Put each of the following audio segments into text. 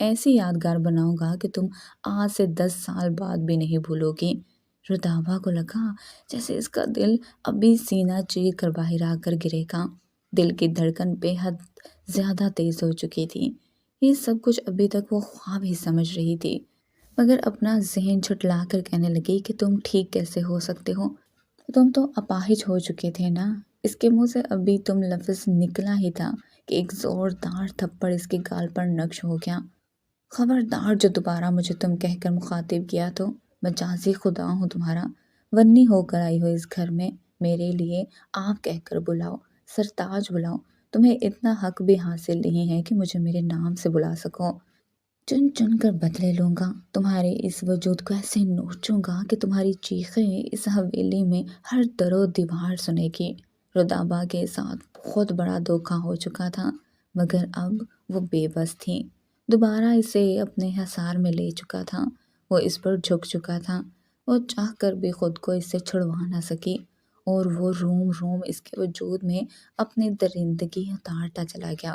ایسی یادگار بناؤں گا کہ تم آج سے 10 سال بعد بھی نہیں بھولو گی۔ رتابہ کو لگا جیسے اس کا دل ابھی سینہ چیر کر باہر آ کر گرے گا۔ دل کی دھڑکن بے حد زیادہ تیز ہو چکی تھی۔ یہ سب کچھ ابھی تک وہ خواب ہی سمجھ رہی تھی، مگر اپنا ذہن جھٹلا کر کہنے لگی کہ تم ٹھیک کیسے ہو سکتے ہو؟ تم تو اپاہج ہو چکے تھے نا۔ اس کے منہ سے ابھی تم لفظ نکلا ہی تھا کہ ایک زوردار تھپڑ اس کے گال پر نقش ہو گیا۔ خبردار جو دوبارہ مجھے تم کہہ کر مخاطب کیا تو مجازی خدا ہوں تمہارا۔ ونی ہو کر آئی ہو اس گھر میں، میرے لیے آپ کہہ کر بلاؤ، سرتاج بلاؤ۔ تمہیں اتنا حق بھی حاصل نہیں ہے کہ مجھے میرے نام سے بلا سکو۔ چن چن کر بدلے لوں گا، تمہارے اس وجود کو ایسے نوچوں گا کہ تمہاری چیخیں اس حویلی میں ہر در و دیوار سنے گی۔ رتابہ کے ساتھ بہت بڑا دھوکا ہو چکا تھا، مگر اب وہ بے بس تھی۔ دوبارہ اسے اپنے حصار میں لے چکا تھا، وہ اس پر جھک چکا تھا۔ وہ چاہ کر بھی خود کو اس سے چھڑوا نہ سکی، اور وہ روم روم اس کے وجود میں اپنی درندگی اتارتا چلا گیا۔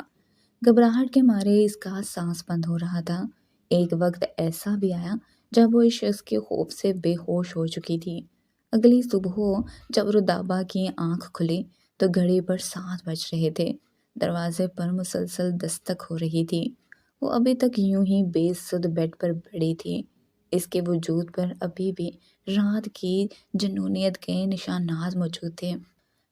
گھبراہٹ کے مارے اس کا سانس بند ہو رہا تھا۔ ایک وقت ایسا بھی آیا جب وہ اس شخص کے خوف سے بے ہوش ہو چکی تھی۔ اگلی صبح جب رتابہ کی آنکھ کھلی تو گھڑی پر 7 بج رہے تھے۔ دروازے پر مسلسل دستک ہو رہی تھی۔ وہ ابھی تک یوں ہی بے سدھ بیڈ پر پڑی تھی۔ اس کے وجود پر ابھی بھی رات کی جنونیت کے نشانات موجود تھے۔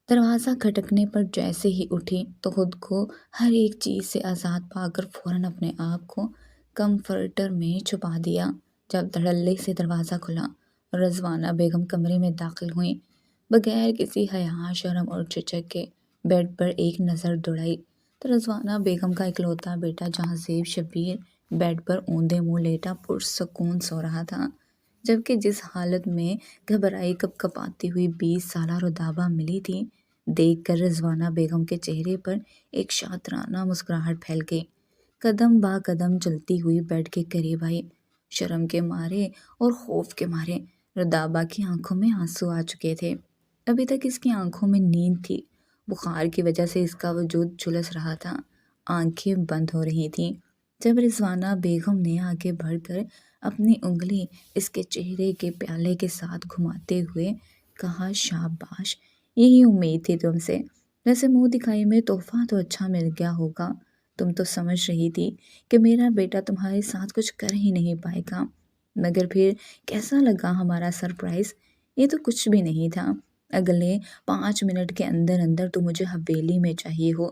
دروازہ کھٹکنے پر جیسے ہی اٹھی تو خود کو ہر ایک چیز سے آزاد پا کر فوراً اپنے آپ کو کمفرٹر میں چھپا دیا۔ جب دھڑلے سے دروازہ کھلا اور رضوانہ بیگم کمرے میں داخل ہوئیں، بغیر کسی حیا، شرم اور جھجک کے بیڈ پر ایک نظر دوڑائی تو رضوانہ بیگم کا اکلوتا بیٹا جہاں شبیر بیڈ پر اوندے منہ لیٹا پرسکون سو رہا تھا، جبکہ جس حالت میں گھبرائی کپ کپاتی ہوئی 20 سالہ رتابہ ملی تھی، دیکھ کر رضوانہ بیگم کے چہرے پر ایک شاطرانہ مسکراہٹ پھیل گئی۔ قدم با قدم چلتی ہوئی بیڈ کے قریب آئی۔ شرم کے مارے اور خوف کے مارے رتابہ کی آنکھوں میں آنسو آ چکے تھے۔ ابھی تک اس کی آنکھوں میں نیند تھی، بخار کی وجہ سے اس کا وجود جھلس رہا تھا، آنکھیں بند ہو رہی تھیں۔ جب رضوانہ بیگم نے آگے بڑھ کر اپنی انگلی اس کے چہرے کے پیالے کے ساتھ گھماتے ہوئے کہا، شاباش، یہی امید تھی تم سے۔ ویسے منہ دکھائی میں تحفہ تو اچھا مل گیا ہوگا، تم تو سمجھ رہی تھی کہ میرا بیٹا تمہارے ساتھ کچھ کر ہی نہیں پائے گا، مگر پھر کیسا لگا ہمارا سرپرائز؟ یہ تو کچھ بھی نہیں تھا۔ اگلے 5 منٹ کے اندر اندر تو مجھے حویلی میں چاہیے ہو۔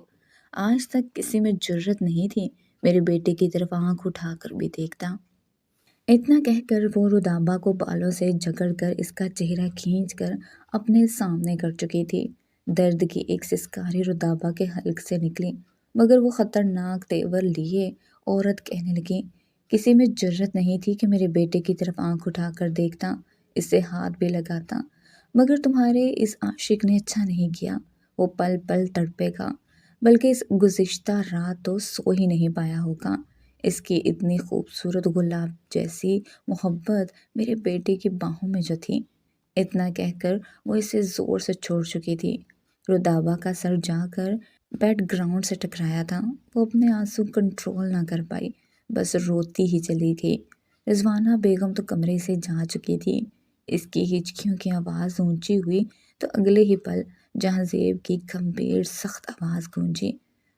آج تک کسی میں جرت نہیں تھی میرے بیٹے کی طرف آنکھ اٹھا کر بھی دیکھتا۔ اتنا کہہ کر وہ رتابہ کو بالوں سے جکڑ کر اس کا چہرہ کھینچ کر اپنے سامنے کر چکی تھی۔ درد کی ایک سسکاری رتابہ کے حلق سے نکلی، مگر وہ خطرناک تیور لیے عورت کہنے لگی، کسی میں جرت نہیں تھی کہ میرے بیٹے کی طرف آنکھ اٹھا کر دیکھتا، اس سے ہاتھ بھی لگاتا، مگر تمہارے اس عاشق نے اچھا نہیں کیا، وہ پل پل تڑپے گا، بلکہ اس گزشتہ رات تو سو ہی نہیں پایا ہوگا۔ اس کی اتنی خوبصورت گلاب جیسی محبت میرے بیٹے کی باہوں میں جو تھی۔ اتنا کہہ کر وہ اسے زور سے چھوڑ چکی تھی۔ رتابہ کا سر جا کر بیڈ گراؤنڈ سے ٹکرایا تھا۔ وہ اپنے آنسو کنٹرول نہ کر پائی، بس روتی ہی چلی تھی۔ رضوانہ بیگم تو کمرے سے جا چکی تھی۔ اس کی ہچکیوں کی آواز اونچی ہوئی تو اگلے ہی پل جہاں زیب کی گمبھیر سخت آواز گونجی،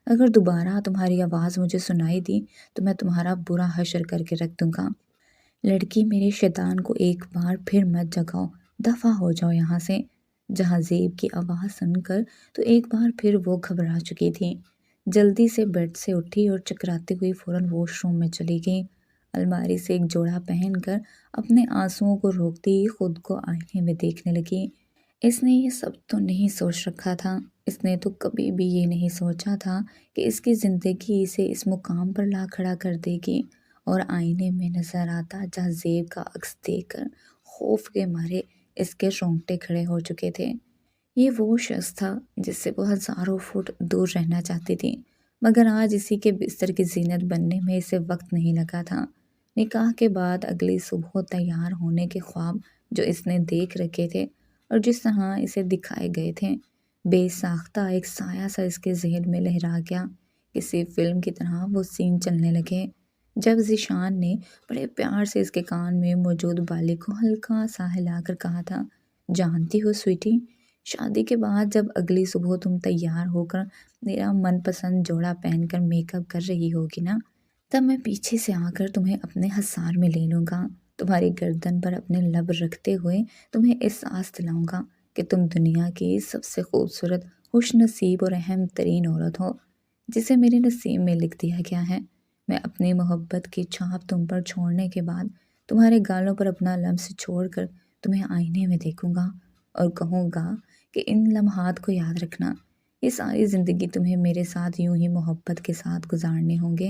اگر دوبارہ تمہاری آواز مجھے سنائی دی تو میں تمہارا برا حشر کر کے رکھ دوں گا۔ لڑکی، میرے شیطان کو ایک بار پھر مت جگاؤ، دفع ہو جاؤ یہاں سے۔ جہاں زیب کی آواز سن کر تو ایک بار پھر وہ گھبرا چکی تھی۔ جلدی سے بیڈ سے اٹھی اور چکراتے ہوئی فوراً واش روم میں چلی گئی۔ الماری سے ایک جوڑا پہن کر اپنے آنسوؤں کو روکتی خود کو آئینے میں دیکھنے لگی۔ اس نے یہ سب تو نہیں سوچ رکھا تھا، اس نے تو کبھی بھی یہ نہیں سوچا تھا کہ اس کی زندگی اسے اس مقام پر لا کھڑا کر دے گی، اور آئینے میں نظر آتا جہاں زیب کا عکس دیکھ کر خوف کے مارے اس کے رونگٹے کھڑے ہو چکے تھے۔ یہ وہ شخص تھا جس سے وہ ہزاروں فٹ دور رہنا چاہتی تھی، مگر آج اسی کے بستر کی زینت بننے میں اسے وقت نہیں لگا تھا۔ نکاح کے بعد اگلی صبح تیار ہونے کے خواب جو اس نے دیکھ رکھے تھے اور جس طرح اسے دکھائے گئے تھے، بے ساختہ ایک سایہ سا اس کے ذہن میں لہرا گیا۔ کسی فلم کی طرح وہ سین چلنے لگے۔ جب ذیشان نے بڑے پیار سے اس کے کان میں موجود بالی کو ہلکا سا ہلا کر کہا تھا، جانتی ہو سویٹی، شادی کے بعد جب اگلی صبح تم تیار ہو کر میرا من پسند جوڑا پہن کر میک اپ کر رہی ہوگی نا، تب میں پیچھے سے آ کر تمہیں اپنے حصار میں لے لوں گا، تمہاری گردن پر اپنے لب رکھتے ہوئے تمہیں احساس دلاؤں گا کہ تم دنیا کی سب سے خوبصورت، خوش نصیب اور اہم ترین عورت ہو جسے میرے نصیب میں لکھ دیا گیا ہے۔ میں اپنی محبت کی چھاپ تم پر چھوڑنے کے بعد تمہارے گالوں پر اپنا لمس چھوڑ کر تمہیں آئینے میں دیکھوں گا اور کہوں گا کہ ان لمحات کو یاد رکھنا، یہ ساری زندگی تمہیں میرے ساتھ یوں ہی محبت کے ساتھ گزارنے ہوں گے۔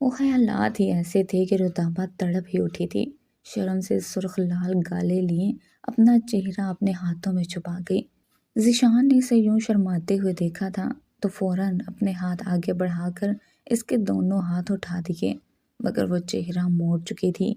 وہ خیالات ہی ایسے تھے کہ رتابہ تڑپ ہی اٹھی تھی، شرم سے سرخ لال گالے لیے اپنا چہرہ اپنے ہاتھوں میں چھپا گئی۔ ذیشان نے اسے یوں شرماتے ہوئے دیکھا تھا تو فوراً اپنے ہاتھ آگے بڑھا کر اس کے دونوں ہاتھ اٹھا دیے، مگر وہ چہرہ موڑ چکی تھی۔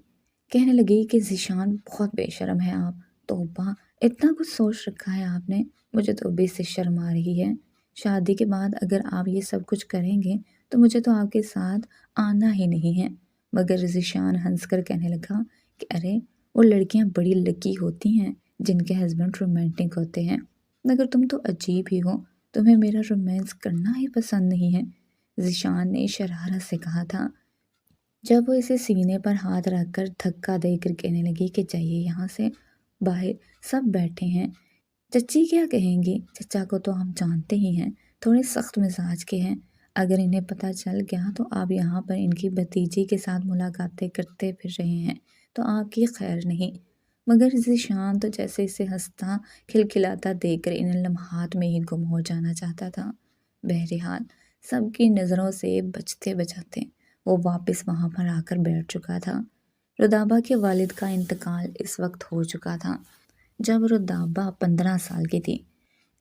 کہنے لگی کہ ذیشان بہت بے شرم ہے آپ، توبہ اتنا کچھ سوچ رکھا ہے آپ نے، مجھے تو ابھی سے شرم آ رہی ہے۔ شادی کے بعد اگر آپ یہ سب کچھ کریں گے تو مجھے تو آپ کے ساتھ آنا ہی نہیں ہے۔ مگر ذیشان ہنس کر کہنے لگا کہ ارے وہ لڑکیاں بڑی لکی ہوتی ہیں جن کے ہسبینڈ رومانٹک ہوتے ہیں، مگر تم تو عجیب ہی ہو، تمہیں میرا رومانس کرنا ہی پسند نہیں ہے، ذیشان نے شرارت سے کہا تھا، جب وہ اسے سینے پر ہاتھ رکھ کر دھکا دے کر کہنے لگی کہ جائیے یہاں سے، باہر سب بیٹھے ہیں، چچی کیا کہیں گی، چچا کو تو ہم جانتے ہی ہیں، تھوڑے سخت مزاج کے ہیں، اگر انہیں پتہ چل گیا تو آپ یہاں پر ان کی بھتیجی کے ساتھ ملاقاتیں کرتے پھر رہے ہیں تو آپ کی خیر نہیں۔ مگر ذیشان تو جیسے اسے ہنستا کھلکھلاتا دیکھ کر ان لمحات میں ہی گم ہو جانا چاہتا تھا۔ بہرحال سب کی نظروں سے بچتے بچاتے وہ واپس وہاں پر آ کر بیٹھ چکا تھا۔ رتابہ کے والد کا انتقال اس وقت ہو چکا تھا جب رتابہ 15 سال کی تھی۔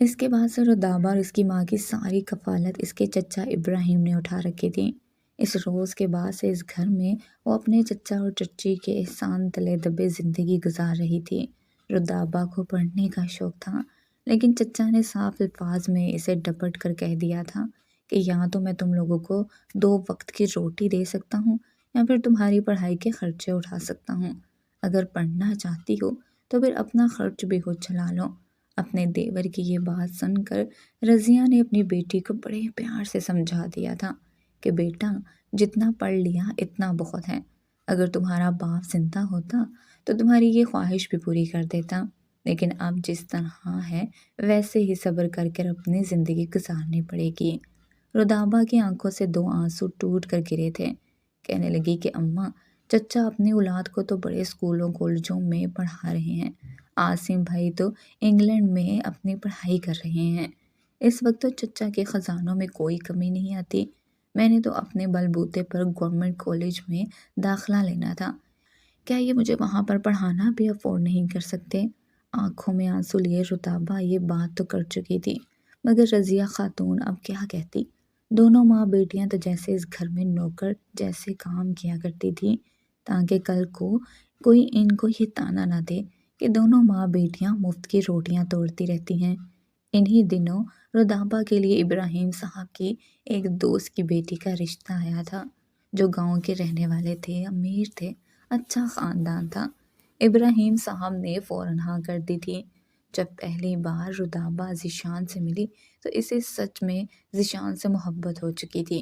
اس کے بعد سے رتابہ اور اس کی ماں کی ساری کفالت اس کے چچا ابراہیم نے اٹھا رکھی تھی۔ اس روز کے بعد سے اس گھر میں وہ اپنے چچا اور چچی کے احسان تلے دبے زندگی گزار رہی تھی۔ رتابہ کو پڑھنے کا شوق تھا، لیکن چچا نے صاف الفاظ میں اسے ڈپٹ کر کہہ دیا تھا کہ یا تو میں تم لوگوں کو 2 وقت کی روٹی دے سکتا ہوں یا پھر تمہاری پڑھائی کے خرچے اٹھا سکتا ہوں، اگر پڑھنا چاہتی ہو تو پھر اپنا خرچ بھی خود چلا لو۔ اپنے دیور کی یہ بات سن کر رضیہ نے اپنی بیٹی کو بڑے پیار سے سمجھا دیا تھا کہ بیٹا جتنا پڑھ لیا اتنا بہت ہے، اگر تمہارا باپ زندہ ہوتا تو تمہاری یہ خواہش بھی پوری کر دیتا، لیکن اب جس طرح ہے ویسے ہی صبر کر کر اپنی زندگی گزارنی پڑے گی۔ رتابہ کی آنکھوں سے 2 آنسو ٹوٹ کر گرے تھے۔ کہنے لگی کہ اماں، چچا اپنی اولاد کو تو بڑے اسکولوں کالجوں میں پڑھا رہے ہیں، عاصم بھائی تو انگلینڈ میں اپنی پڑھائی کر رہے ہیں، اس وقت تو چچا کے خزانوں میں کوئی کمی نہیں آتی، میں نے تو اپنے بل بوتے پر گورنمنٹ کالج میں داخلہ لینا تھا، کیا یہ مجھے وہاں پر پڑھانا بھی افورڈ نہیں کر سکتے؟ آنکھوں میں آنسو لیے رتابہ یہ بات تو کر چکی تھی، مگر رضیہ خاتون اب کیا کہتی؟ دونوں ماں بیٹیاں تو جیسے اس گھر میں نوکر جیسے کام کیا کرتی تھی تاکہ کل کو کوئی ان کو یہ طعنہ نہ دے کہ دونوں ماں بیٹیاں مفت کی روٹیاں توڑتی رہتی ہیں۔ انہی دنوں رتابہ کے لیے ابراہیم صاحب کی ایک دوست کی بیٹی کا رشتہ آیا تھا، جو گاؤں کے رہنے والے تھے، امیر تھے، اچھا خاندان تھا۔ ابراہیم صاحب نے فوراً ہاں کر دی تھی۔ جب پہلی بار رتابہ ذیشان سے ملی تو اسے سچ میں ذیشان سے محبت ہو چکی تھی۔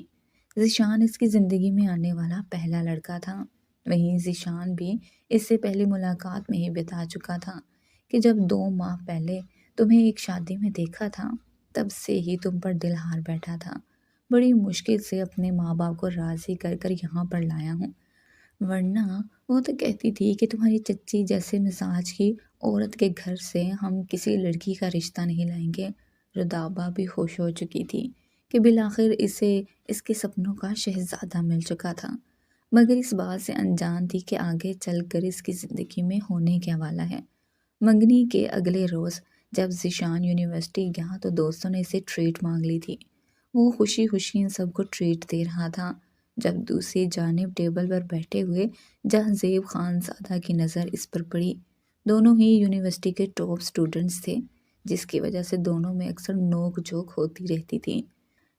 ذیشان اس کی زندگی میں آنے والا پہلا لڑکا تھا، وہیں ذیشان بھی اس سے پہلی ملاقات میں ہی بتا چکا تھا کہ جب 2 ماہ پہلے تمہیں ایک شادی میں دیکھا تھا تب سے ہی تم پر دل ہار بیٹھا تھا، بڑی مشکل سے اپنے ماں باپ کو راضی کر کر یہاں پر لایا ہوں، ورنہ وہ تو کہتی تھی کہ تمہاری چچی جیسے مزاج کی عورت کے گھر سے ہم کسی لڑکی کا رشتہ نہیں لائیں گے۔ رتابہ بھی خوش ہو چکی تھی کہ بالآخر اسے اس کے سپنوں کا شہزادہ مل چکا تھا، مگر اس بات سے انجان تھی کہ آگے چل کر اس کی زندگی میں ہونے کیا والا ہے۔ منگنی کے اگلے روز جب ذیشان یونیورسٹی گیا تو دوستوں نے اسے ٹریٹ مانگ لی تھی، وہ خوشی خوشی ان سب کو ٹریٹ دے رہا تھا، جب دوسری جانب ٹیبل پر بیٹھے ہوئے جہانزیب خان زادہ کی نظر اس پر پڑی۔ دونوں ہی یونیورسٹی کے ٹاپ سٹوڈنٹس تھے، جس کی وجہ سے دونوں میں اکثر نوک جھوک ہوتی رہتی تھی۔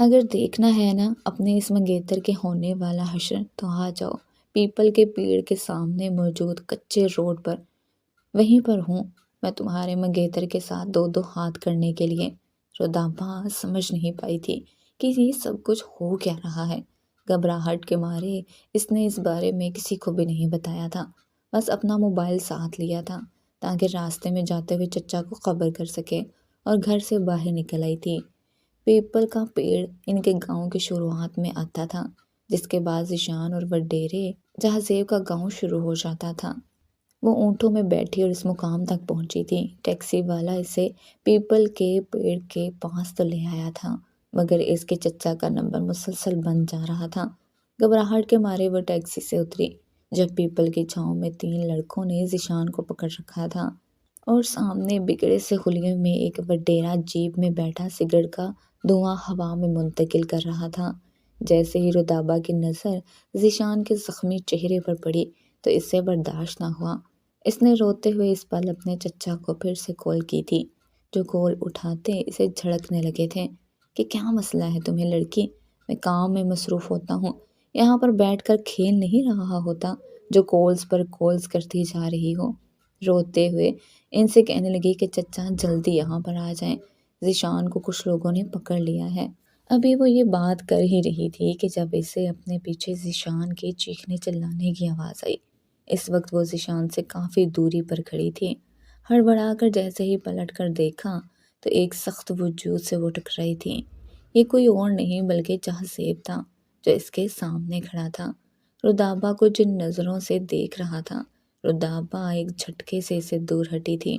اگر دیکھنا ہے نا اپنے اس منگیتر کے ہونے والا حشر تو آ جاؤ، پیپل کے پیڑ کے سامنے موجود کچے روڈ پر، وہیں پر ہوں میں تمہارے منگیتر کے ساتھ دو دو ہاتھ کرنے کے لیے۔ رودابا سمجھ نہیں پائی تھی کہ یہ سب کچھ ہو کیا رہا ہے۔ گھبراہٹ کے مارے اس نے اس بارے میں کسی کو بھی نہیں بتایا تھا، بس اپنا موبائل ساتھ لیا تھا تاکہ راستے میں جاتے ہوئے چچا کو خبر کر سکے، اور گھر سے باہر نکل آئی تھی۔ پیپل کا پیڑ ان کے گاؤں کی شروعات میں آتا تھا، جس کے بعد ذیشان اور وڈیرے جہاں زیب کا گاؤں شروع ہو جاتا تھا۔ وہ اونٹوں میں بیٹھی اور اس مقام تک پہنچی تھی۔ ٹیکسی والا اسے پیپل کے پیڑ کے پاس تو لے آیا تھا، مگر اس کے چچا کا نمبر مسلسل بند جا رہا تھا۔ گھبراہٹ کے مارے وہ ٹیکسی سے اتری جب پیپل کی چھاؤں میں 3 لڑکوں نے ذیشان کو پکڑ رکھا تھا، اور سامنے بگڑے سے خلیے میں ایک وڈیرا جیپ میں بیٹھا سگریٹ کا دھواں ہوا میں منتقل کر رہا تھا۔ جیسے ہی رودابا کی نظر ذیشان کے زخمی چہرے پر پڑی تو اس سے برداشت نہ ہوا۔ اس نے روتے ہوئے اس پل اپنے چچا کو پھر سے کال کی تھی، جو کال اٹھاتے اسے جھڑکنے لگے تھے کہ کیا مسئلہ ہے تمہیں لڑکی، میں کام میں مصروف ہوتا ہوں، یہاں پر بیٹھ کر کھیل نہیں رہا ہوتا جو کالز پر کالز کرتی جا رہی ہو۔ روتے ہوئے ان سے کہنے لگی کہ چچا جلدی یہاں پر آ جائیں، ذیشان کو کچھ لوگوں نے پکڑ لیا ہے۔ ابھی وہ یہ بات کر ہی رہی تھی کہ جب اسے اپنے پیچھے ذیشان کے چیخنے چلانے کی آواز آئی۔ اس وقت وہ ذیشان سے کافی دوری پر کھڑی تھی۔ ہڑبڑا کر جیسے ہی پلٹ کر دیکھا تو ایک سخت وجود سے وہ ٹکرائی تھی۔ یہ کوئی اور نہیں بلکہ جہازیب تھا جو اس کے سامنے کھڑا تھا، رودابا کو جن نظروں سے دیکھ رہا تھا۔ رودابا ایک جھٹکے سے اسے دور ہٹی تھی۔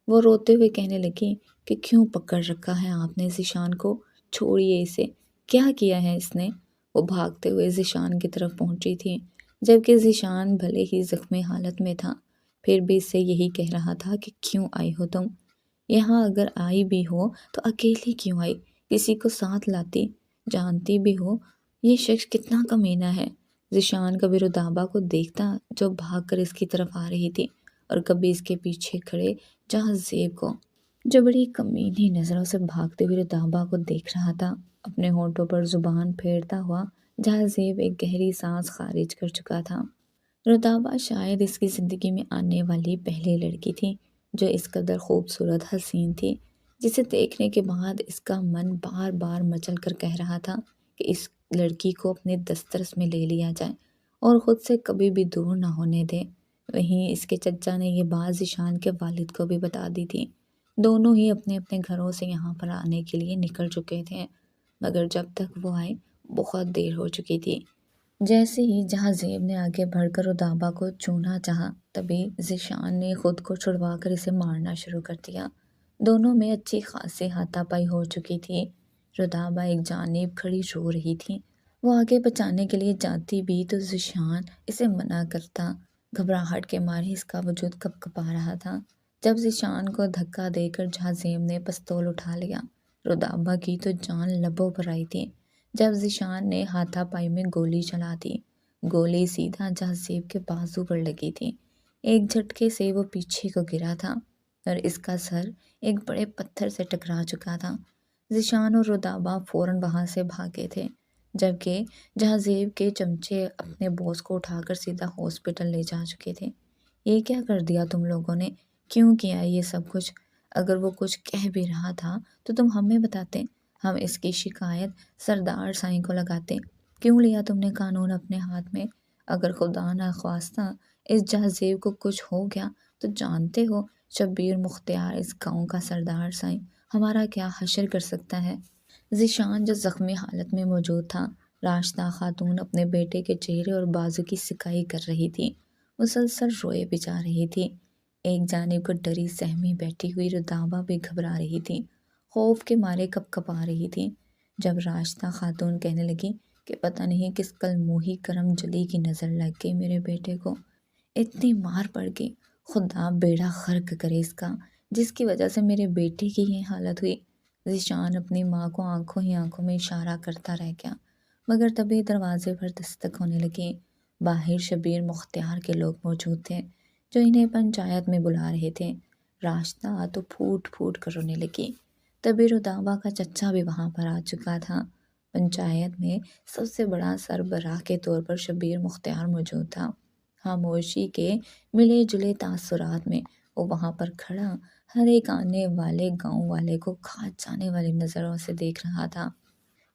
وہ روتے ہوئے کہنے لگی کہ کیوں پکڑ رکھا ہے آپ نے ذیشان کو، چھوڑیے اسے، کیا کیا ہے اس نے؟ وہ بھاگتے ہوئے ذیشان کی طرف پہنچی تھی، جبکہ ذیشان بھلے ہی زخمی حالت میں تھا، پھر بھی اس سے یہی کہہ رہا تھا کہ کیوں آئی ہو تم یہاں، اگر آئی بھی ہو تو اکیلی کیوں آئی، کسی کو ساتھ لاتی، جانتی بھی ہو یہ شخص کتنا کمینہ ہے۔ ذیشان کبھی رودابا کو دیکھتا جو بھاگ کر اس کی طرف آ رہی تھی، اور کبھی اس کے پیچھے کھڑے جہازیب کو جو بڑی کمینی نظروں سے بھاگتے ہوئے رودابا کو دیکھ رہا تھا۔ اپنے ہونٹوں پر زبان پھیرتا ہوا جہازیب ایک گہری سانس خارج کر چکا تھا۔ رودابا شاید اس کی زندگی میں آنے والی پہلی لڑکی تھی جو اس قدر خوبصورت حسین تھی، جسے دیکھنے کے بعد اس کا من بار بار مچل کر کہہ رہا تھا کہ اس لڑکی کو اپنے دسترس میں لے لیا جائے اور خود سے کبھی بھی دور نہ ہونے دے۔ وہیں اس کے چچا نے یہ بات ذیشان کے والد کو بھی بتا دی تھی۔ دونوں ہی اپنے اپنے گھروں سے یہاں پر آنے کے لیے نکل چکے تھے، مگر جب تک وہ آئے بہت دیر ہو چکی تھی۔ جیسے ہی جہازیب نے آگے بڑھ کر رودابا کو چھونا چاہا، تبھی ذیشان نے خود کو چھڑوا کر اسے مارنا شروع کر دیا۔ دونوں میں اچھی خاصی ہاتھا پائی ہو چکی تھی۔ رودابا ایک جانب کھڑی رو رہی تھی، وہ آگے بچانے کے لیے جاتی بھی تو ذیشان اسے منع کرتا۔ گھبراہٹ کے مارے اس کا وجود کپکپا رہا تھا جب ذیشان کو دھکا دے کر جہازیب نے پستول اٹھا لیا۔ رودابا کی تو جان لبوں پر آئی تھی جب ذیشان نے ہاتھا پائی میں گولی چلا دی۔ گولی سیدھا جہازیب کے بازو پر لگی تھی۔ ایک جھٹکے سے وہ پیچھے کو گرا تھا اور اس کا سر ایک بڑے پتھر سے ٹکرا چکا تھا۔ ذیشان اور رودابا فوراً وہاں سے بھاگے تھے، جبکہ جہازیب کے چمچے اپنے بوس کو اٹھا کر سیدھا ہاسپٹل لے جا چکے تھے۔ یہ کیا کر دیا تم لوگوں نے، کیوں کیا یہ سب کچھ؟ اگر وہ کچھ کہہ بھی رہا تھا تو تم ہمیں بتاتے، ہم اس کی شکایت سردار سائیں کو لگاتے۔ کیوں لیا تم نے قانون اپنے ہاتھ میں؟ اگر خدا نخواستہ اس جہازیب کو کچھ ہو گیا تو جانتے ہو شبیر مختار اس گاؤں کا سردار سائیں ہمارا کیا حشر کر سکتا ہے۔ ذیشان جو زخمی حالت میں موجود تھا، راشدہ خاتون اپنے بیٹے کے چہرے اور بازو کی سکائی کر رہی تھی، مسلسل روئے بھی جا رہی تھی۔ ایک جانب کو ڈری سہمی بیٹھی ہوئی رودابا بھی گھبرا رہی تھی، خوف کے مارے کپکپا رہی تھی۔ جب راشدہ خاتون کہنے لگی کہ پتہ نہیں کس کل موہی کرم جلی کی نظر لگ گئی میرے بیٹے کو، اتنی مار پڑ گئی، خدا بیڑا غرق کرے اس کا، جس کی وجہ سے میرے بیٹے کی یہ حالت ہوئی۔ ذیشان اپنی ماں کو آنکھوں ہی آنکھوں میں اشارہ کرتا رہ گیا، مگر تبھی دروازے پر دستک ہونے لگی۔ باہر شبیر مختار کے لوگ موجود تھے جو انہیں پنچایت میں بلا رہے تھے۔ راشدہ تو پھوٹ پھوٹ کر رونے لگی۔ تبھی رودابا کا چچا بھی وہاں پر آ چکا تھا۔ پنچایت میں سب سے بڑا سربراہ کے طور پر شبیر مختار موجود تھا۔ خاموشی کے ملے جلے تاثرات میں وہ وہاں پر کھڑا ہر ایک آنے والے گاؤں والے کو کھانچ جانے والی نظروں سے دیکھ رہا تھا۔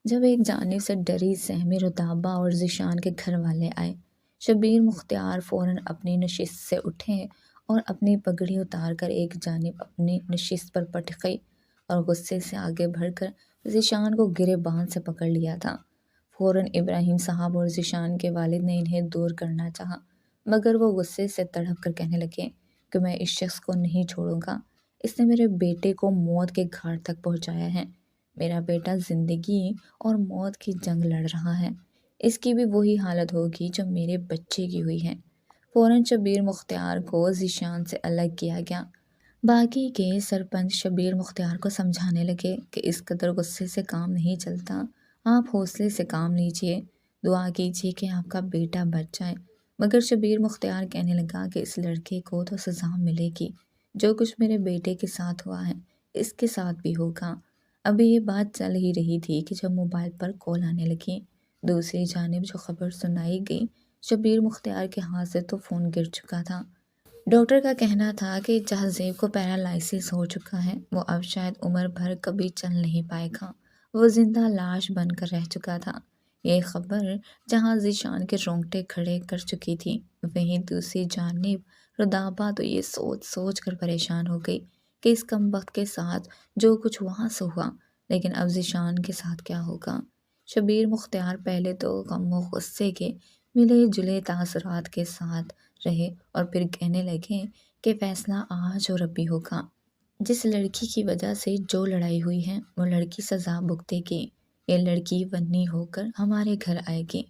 جب ایک جانب سے ڈری سہمی رتابہ اور ذیشان کے گھر والے آئے، شبیر مختار فوراً اپنی نشست سے اٹھے اور اپنی پگڑی اتار کر ایک جانب اپنی نشست پر پٹ گئی اور غصے سے آگے بڑھ کر ذیشان کو گریباں سے پکڑ لیا تھا۔ فوراً ابراہیم صاحب اور ذیشان کے والد نے انہیں دور کرنا چاہا، مگر وہ غصے سے تڑپ کر کہنے لگے کہ میں اس شخص کو نہیں چھوڑوں گا۔ اس نے میرے بیٹے کو موت کے گھاٹ تک پہنچایا ہے۔ میرا بیٹا زندگی اور موت کی جنگ لڑ رہا ہے۔ اس کی بھی وہی حالت ہوگی جو میرے بچے کی ہوئی ہے۔ فوراً شبیر مختار کو ذیشان سے الگ کیا گیا۔ باقی کے سرپنچ شبیر مختار کو سمجھانے لگے کہ اس قدر غصے سے کام نہیں چلتا، آپ حوصلے سے کام لیجئے، دعا کیجئے کہ آپ کا بیٹا بچ جائے۔ مگر شبیر مختار کہنے لگا کہ اس لڑکے کو تو سزا ملے گی، جو کچھ میرے بیٹے کے ساتھ ہوا ہے اس کے ساتھ بھی ہوگا۔ ابھی یہ بات چل ہی رہی تھی کہ جب موبائل پر کال آنے لگی۔ دوسری جانب جو خبر سنائی گئی، شبیر مختار کے ہاتھ سے تو فون گر چکا تھا۔ ڈاکٹر کا کہنا تھا کہ جہازیب کو پیرالائسس ہو چکا ہے، وہ اب شاید عمر بھر کبھی چل نہیں پائے گا، وہ زندہ لاش بن کر رہ چکا تھا۔ یہ خبر جہاں ذیشان کے رونگٹے کھڑے کر چکی تھی، وہیں دوسری جانب رتابہ تو یہ سوچ سوچ کر پریشان ہو گئی کہ اس کمبخت کے ساتھ جو کچھ وہاں سے ہوا، لیکن اب ذیشان کے ساتھ کیا ہوگا۔ شبیر مختار پہلے تو غم و غصے کے ملے جلے تاثرات کے ساتھ رہے اور پھر کہنے لگے کہ فیصلہ آج اور ابھی ہوگا۔ جس لڑکی کی وجہ سے جو لڑائی ہوئی ہے وہ لڑکی سزا بھگتے گی۔ یہ لڑکی ونی ہو کر ہمارے گھر آئے گی۔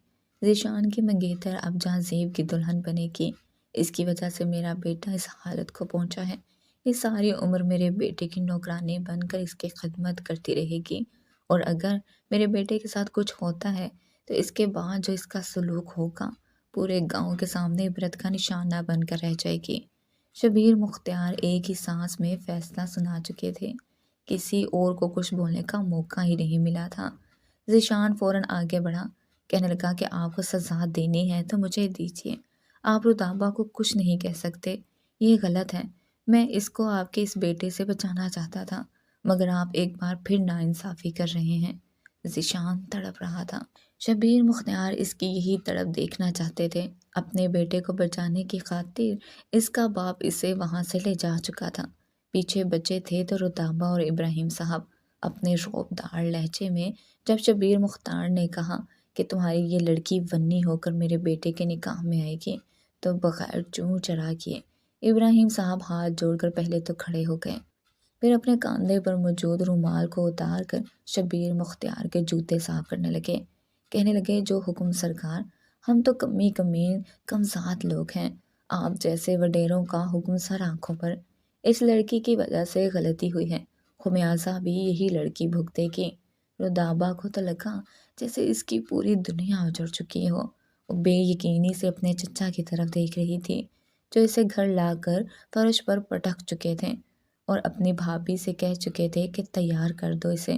ذیشان کی منگیتر اب جہازیب کی دلہن بنے گی۔ اس کی وجہ سے میرا بیٹا اس حالت کو پہنچا ہے۔ یہ ساری عمر میرے بیٹے کی نوکرانی بن کر اس کی خدمت کرتی رہے گی، اور اگر میرے بیٹے کے ساتھ کچھ ہوتا ہے تو اس کے بعد جو اس کا سلوک ہوگا پورے گاؤں کے سامنے عبرت کا نشانہ بن کر رہ جائے گی۔ شبیر مختار ایک ہی سانس میں فیصلہ سنا چکے تھے، کسی اور کو کچھ بولنے کا موقع ہی نہیں ملا تھا۔ ذیشان فوراً آگے بڑھا، کہنے لگا کہ آپ کو سزا دینی ہے تو مجھے دیجیے، آپ رتابہ کو کچھ نہیں کہہ سکتے، یہ غلط ہے۔ میں اس کو آپ کے اس بیٹے سے بچانا چاہتا تھا، مگر آپ ایک بار پھر ناانصافی کر رہے ہیں۔ ذیشان تڑپ رہا تھا۔ شبیر مختار اس کی یہی تڑپ دیکھنا چاہتے تھے۔ اپنے بیٹے کو بچانے کی خاطر اس کا باپ اسے وہاں سے لے جا چکا تھا۔ پیچھے بچے تھے تو رتابہ اور ابراہیم صاحب۔ اپنے رعبدار لہجے میں جب شبیر مختار نے کہا کہ تمہاری یہ لڑکی ونی ہو کر میرے بیٹے کے نکاح میں آئے گی، تو بغیر چوں چرا کیے ابراہیم صاحب ہاتھ جوڑ کر پہلے تو کھڑے ہو گئے، پھر اپنے کاندھے پر موجود رومال کو اتار کر شبیر مختار کے جوتے صاف کرنے لگے۔ کہنے لگے جو حکم سرکار، ہم تو کمی کمین کمذات لوگ ہیں، آپ جیسے وڈیروں کا حکم سر آنکھوں پر۔ اس لڑکی کی وجہ سے غلطی ہوئی ہے، خمیازہ بھی یہی لڑکی بھگتے گی۔ رتابہ کو تو لگا جیسے اس کی پوری دنیا اجڑ چکی ہو۔ وہ بے یقینی سے اپنے چچا کی طرف دیکھ رہی تھی، جو اسے گھر لا کر فرش پر پٹک چکے تھے اور اپنی بھابھی سے کہہ چکے تھے کہ تیار کر دو اسے،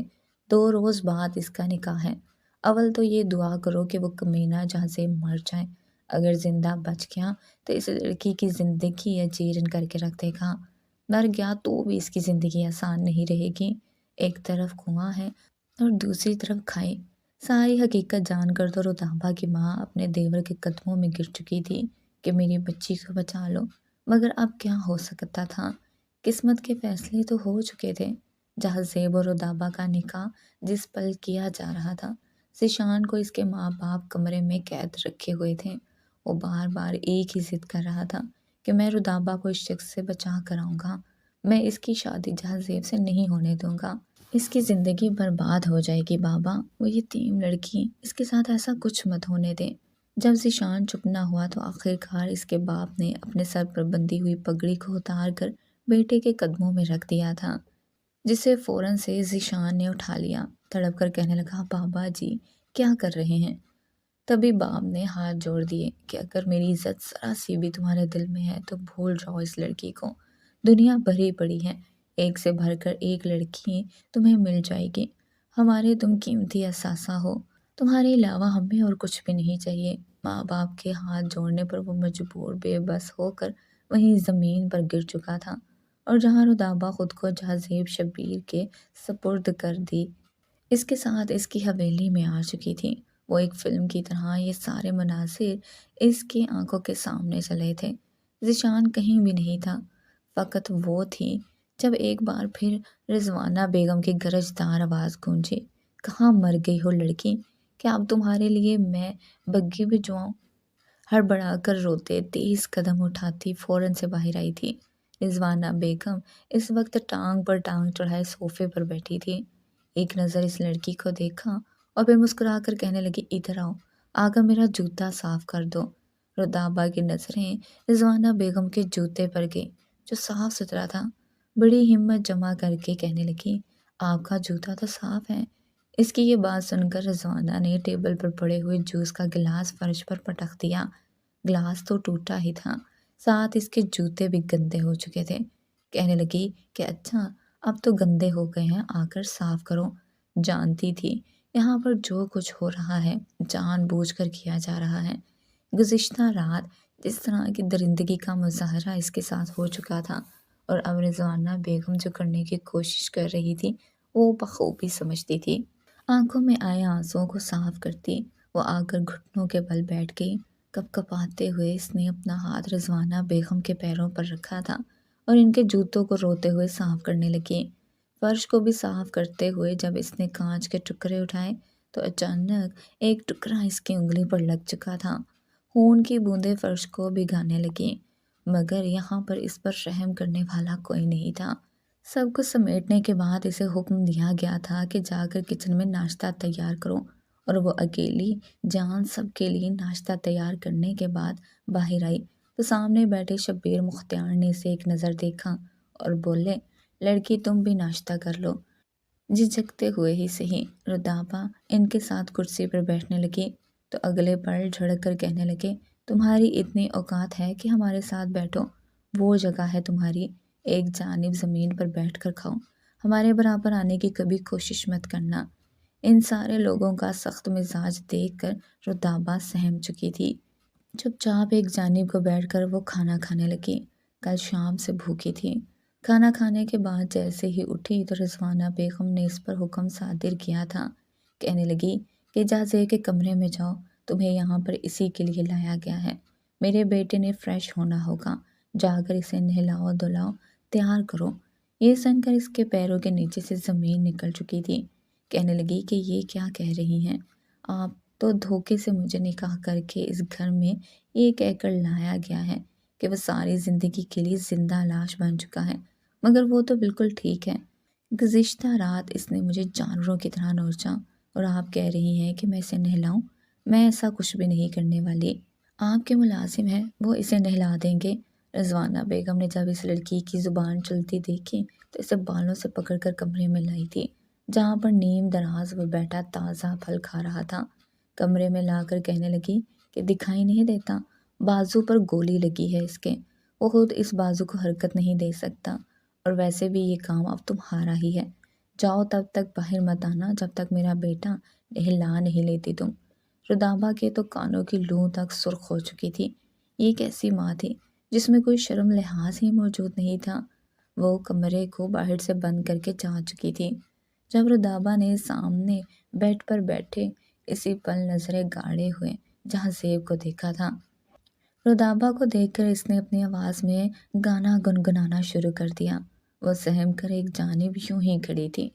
2 روز بعد اس کا نکاح ہے۔ اول تو یہ دعا کرو کہ وہ کمینہ جہازیب مر جائے، اگر زندہ بچ گیا تو اس لڑکی کی زندگی اجیرن کر کے رکھ دے گا، مر گیا تو بھی اس کی زندگی آسان نہیں رہے گی۔ ایک طرف کنواں ہے اور دوسری طرف کھائی۔ ساری حقیقت جان کر تو رتابہ کی ماں اپنے دیور کے قدموں میں گر چکی تھی کہ میری بچی کو بچا لو، مگر اب کیا ہو سکتا تھا، قسمت کے فیصلے تو ہو چکے تھے۔ جہازیب اور رتابہ کا نکاح جس پل کیا جا رہا تھا، ذیشان کو اس کے ماں باپ کمرے میں قید رکھے ہوئے تھے۔ وہ بار بار ایک ہی ضد کر رہا تھا کہ میں رتابہ کو اس شخص سے بچا کر آؤں گا، میں اس کی شادی جہازیب سے نہیں ہونے دوں گا، اس کی زندگی برباد ہو جائے گی بابا، وہ یتیم لڑکی، اس کے ساتھ ایسا کچھ مت ہونے دیں۔ جب ذیشان چپ نہ ہوا تو آخرکار اس کے باپ نے اپنے سر پر بندھی ہوئی پگڑی کو اتار کر بیٹے کے قدموں میں رکھ دیا تھا، جسے فوراً سے ذیشان نے اٹھا لیا۔ تڑپ کر کہنے لگا بابا جی کیا کر رہے ہیں؟ تبھی باپ نے ہاتھ جوڑ دیے کہ اگر میری عزت ذرا سی بھی تمہارے دل میں ہے تو بھول جاؤ اس لڑکی کو، دنیا بھری پڑی ہے، ایک سے بھر کر ایک لڑکی تمہیں مل جائے گی، ہمارے تم قیمتی اثاثہ ہو، تمہارے علاوہ ہمیں اور کچھ بھی نہیں چاہیے۔ ماں باپ کے ہاتھ جوڑنے پر وہ مجبور بے بس ہو کر وہیں زمین پر گر چکا تھا، اور جہاں رودابہ خود کو جہازیب شبیر کے سپرد کر دی، اس کے ساتھ اس کی حویلی میں آ چکی تھی۔ وہ ایک فلم کی طرح یہ سارے مناظر اس کی آنکھوں کے سامنے چلے تھے۔ ذیشان کہیں بھی نہیں تھا، فقط وہ تھی۔ جب ایک بار پھر رضوانہ بیگم کی گرجدار آواز گونجی، کہاں مر گئی ہو لڑکی؟ کیا اب تمہارے لیے میں بگھی بھجواؤں؟ ہڑبڑا کر روتے تیز قدم اٹھاتی فوراً سے باہر آئی تھی۔ رضوانہ بیگم اس وقت ٹانگ پر ٹانگ چڑھائے صوفے پر بیٹھی تھی۔ ایک نظر اس لڑکی کو دیکھا اور پھر مسکرا کر کہنے لگی، ادھر آؤ، آ کر میرا جوتا صاف کر دو۔ رودابہ کی نظریں رضوانہ بیگم کے جوتے پر گئی جو صاف ستھرا تھا۔ بڑی ہمت جمع کر کے کہنے لگی، آپ کا جوتا تو صاف ہے۔ اس کی یہ بات سن کر رضوانہ نے ٹیبل پر پڑے ہوئے جوس کا گلاس فرش پر پٹک دیا۔ گلاس تو ٹوٹا ہی تھا، ساتھ اس کے جوتے بھی گندے ہو چکے تھے۔ کہنے لگی کہ اچھا اب تو گندے ہو گئے ہیں، آ کر صاف کرو۔ جانتی تھی یہاں پر جو کچھ ہو رہا ہے جان بوجھ کر کیا جا رہا ہے۔ گزشتہ رات جس طرح کی درندگی کا مظاہرہ اس کے ساتھ ہو چکا تھا، اور اب رضوانہ بیگم جو کرنے کی کوشش کر رہی تھی وہ بخوبی سمجھتی تھی۔ آنکھوں میں آئے آنسوؤں کو صاف کرتی وہ آ کر گھٹنوں کے بل بیٹھ گئی۔ کپ کپاتے ہوئے اس نے اپنا ہاتھ رضوانہ بیگم کے پیروں پر رکھا تھا اور ان کے جوتوں کو روتے ہوئے صاف کرنے لگی۔ فرش کو بھی صاف کرتے ہوئے جب اس نے کانچ کے ٹکڑے اٹھائے تو اچانک ایک ٹکڑا اس کی انگلی پر لگ چکا تھا۔ خون کی بوندیں فرش کو بھگانے لگیں، مگر یہاں پر اس پر رحم کرنے والا کوئی نہیں تھا۔ سب کو سمیٹنے کے بعد اسے حکم دیا گیا تھا کہ جا کر کچن میں ناشتہ تیار کرو، اور وہ اکیلی جان سب کے لیے ناشتہ تیار کرنے کے بعد باہر آئی تو سامنے بیٹھے شبیر مختار نے اسے ایک نظر دیکھا اور بولے، لڑکی تم بھی ناشتہ کر لو۔ جھجکتے ہوئے ہی صحیح، رودابہ ان کے ساتھ کرسی پر بیٹھنے لگی تو اگلے پل جھڑک کر کہنے لگے، تمہاری اتنی اوقات ہے کہ ہمارے ساتھ بیٹھو، وہ جگہ ہے تمہاری، ایک جانب زمین پر بیٹھ کر کھاؤ، ہمارے برابر آنے کی کبھی کوشش مت کرنا۔ ان سارے لوگوں کا سخت مزاج دیکھ کر رودابہ سہم چکی تھی۔ چپ چاپ ایک جانب کو بیٹھ کر وہ کھانا کھانے لگی۔ کل شام سے بھوکی تھی۔ کھانا کھانے کے بعد جیسے ہی اٹھی تو رضوانہ بیگم نے اس پر حکم صادر کیا تھا۔ کہنے لگی کہ جہازیب کے کمرے میں جاؤ، تمہیں یہاں پر اسی کے لیے لایا گیا ہے۔ میرے بیٹے نے فریش ہونا ہوگا، جا کر اسے نہلاؤ دھلاؤ، تیار کرو۔ یہ سن کر اس کے پیروں کے نیچے سے زمین نکل چکی تھی۔ کہنے لگی کہ یہ کیا کہہ رہی ہیں آپ؟ تو دھوکے سے مجھے نکاح کر کے اس گھر میں یہ کہہ کر لایا گیا ہے کہ وہ ساری زندگی کے لیے زندہ لاش بن چکا ہے، مگر وہ تو بالکل ٹھیک ہے۔ گزشتہ رات اس نے مجھے جانوروں کی طرح نوچا اور آپ کہہ رہی ہیں کہ میں اسے نہلاؤں؟ میں ایسا کچھ بھی نہیں کرنے والی۔ آپ کے ملازم ہیں، وہ اسے نہلا دیں گے۔ رضوانہ بیگم نے جب اس لڑکی کی زبان چلتی دیکھی تو اسے بالوں سے پکڑ کر کمرے میں لائی تھی، جہاں پر نیم دراز وہ بیٹھا تازہ پھل کھا رہا تھا۔ کمرے میں لا کر کہنے لگی کہ دکھائی نہیں دیتا، بازو پر گولی لگی ہے اس کے، وہ خود اس بازو کو حرکت نہیں دے سکتا، اور ویسے بھی یہ کام اب تمہارا ہی ہے۔ جاؤ، تب تک باہر مت آنا جب تک میرا بیٹا نہلا نہیں لیتی تم۔ رودابہ کے تو کانوں کی لوں تک سرخ ہو چکی تھی۔ یہ کیسی ماں تھی جس میں کوئی شرم لحاظ ہی موجود نہیں تھا؟ وہ کمرے کو باہر سے بند کر کے جا چکی تھی۔ جب رودابہ نے سامنے بیڈ پر بیٹھے اسی پل نظریں گاڑے ہوئے جہازیب کو دیکھا تھا۔ رودابہ کو دیکھ کر اس نے اپنی آواز میں گانا گنگنانا شروع کر دیا۔ وہ سہم کر ایک جانب یوں ہی کھڑی تھی۔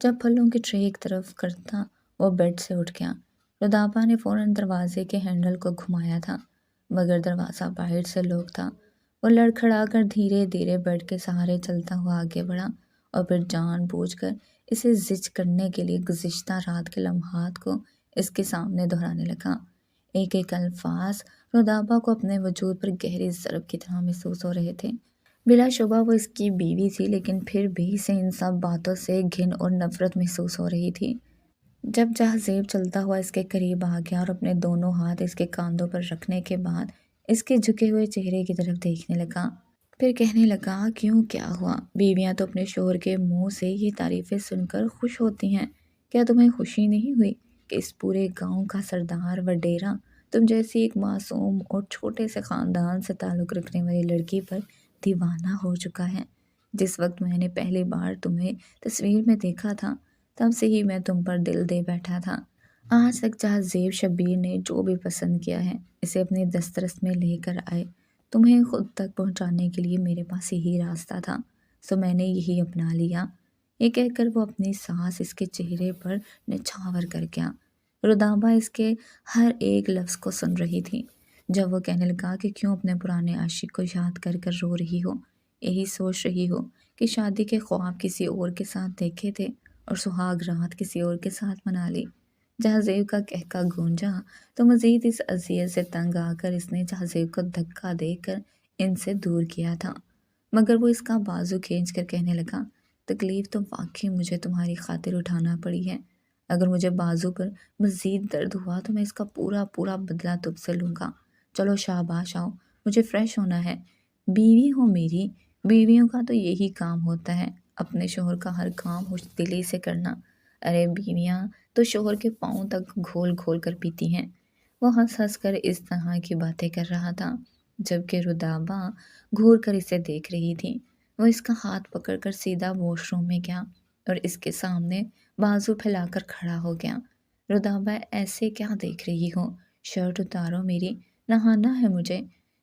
جب پھلوں کی ٹرے ایک طرف کرتا وہ بیڈ سے اٹھ گیا۔ رودابہ نے فوراً دروازے کے ہینڈل کو گھمایا تھا، مگر دروازہ باہر سے لاک تھا۔ وہ لڑکھڑا کر دھیرے دھیرے بیڈ کے سہارے چلتا ہوا آگے بڑھا اور پھر جان بوجھ کر اسے زج کرنے کے لیے گزشتہ رات کے لمحات کو اس کے سامنے دہرانے لگا۔ ایک ایک الفاظ رودابہ کو اپنے وجود پر گہری ضرب کی طرح محسوس ہو رہے تھے۔ بلا شبہ وہ اس کی بیوی تھی، لیکن پھر بھی اسے ان سب باتوں سے گھن اور نفرت محسوس ہو رہی تھی۔ جب جہازیب چلتا ہوا اس کے قریب آ گیا اور اپنے دونوں ہاتھ اس کے کاندھوں پر رکھنے کے بعد اس کے جھکے ہوئے چہرے کی طرف دیکھنے لگا، پھر کہنے لگا، کیوں، کیا ہوا؟ بیویاں تو اپنے شوہر کے منہ سے یہ تعریفیں سن کر خوش ہوتی ہیں، کیا تمہیں خوشی نہیں ہوئی کہ اس پورے گاؤں کا سردار وڈیرا تم جیسی ایک معصوم اور چھوٹے سے خاندان سے تعلق رکھنے والی لڑکی پر دیوانہ ہو چکا ہے؟ جس وقت میں نے پہلی بار تمہیں تصویر میں دیکھا تھا تب سے ہی میں تم پر دل دے بیٹھا تھا۔ آج تک جہاں زیب شبیر نے جو بھی پسند کیا ہے اسے اپنے دسترس میں لے کر آئے، تمہیں خود تک پہنچانے کے لیے میرے پاس یہی راستہ تھا، سو میں نے یہی اپنا لیا۔ یہ کہہ کر وہ اپنی سانس اس کے چہرے پر نچھاور کر گیا۔ رودابا اس کے ہر ایک لفظ کو سن رہی تھی۔ جب وہ کہنے لگا کہ کیوں اپنے پرانے عاشق کو یاد کر کر رو رہی ہو، یہی سوچ رہی ہو کہ شادی کے خواب کسی اور کے ساتھ دیکھے تھے اور سہاگ رات کسی اور کے ساتھ منا لی۔ جہازیب کا کہکا گونجا تو مزید اس اذیت سے تنگ آ کر اس نے جہازیب کو دھکا دے کر ان سے دور کیا تھا، مگر وہ اس کا بازو کھینچ کر کہنے لگا، تکلیف تو واقعی مجھے تمہاری خاطر اٹھانا پڑی ہے۔ اگر مجھے بازو پر مزید درد ہوا تو میں اس کا پورا پورا بدلہ تم سے لوں گا۔ چلو شاباش آؤ، مجھے فریش ہونا ہے۔ بیوی ہو میری، بیویوں کا تو یہی کام ہوتا ہے، اپنے شوہر کا ہر کام خوش دلی سے کرنا۔ ارے بیویاں تو شوہر کے پاؤں تک گھول گھول کر پیتی ہیں۔ وہ ہنس ہنس کر اس طرح کی باتیں کر رہا تھا جبکہ رودابا گھور کر اسے دیکھ رہی تھی۔ وہ اس کا ہاتھ پکڑ کر سیدھا واش روم میں گیا اور اس کے سامنے بازو پھیلا کر کھڑا ہو گیا۔ رودابا ایسے کیا دیکھ رہی ہو؟ شرٹ اتارو میری، نہانا ہے مجھے۔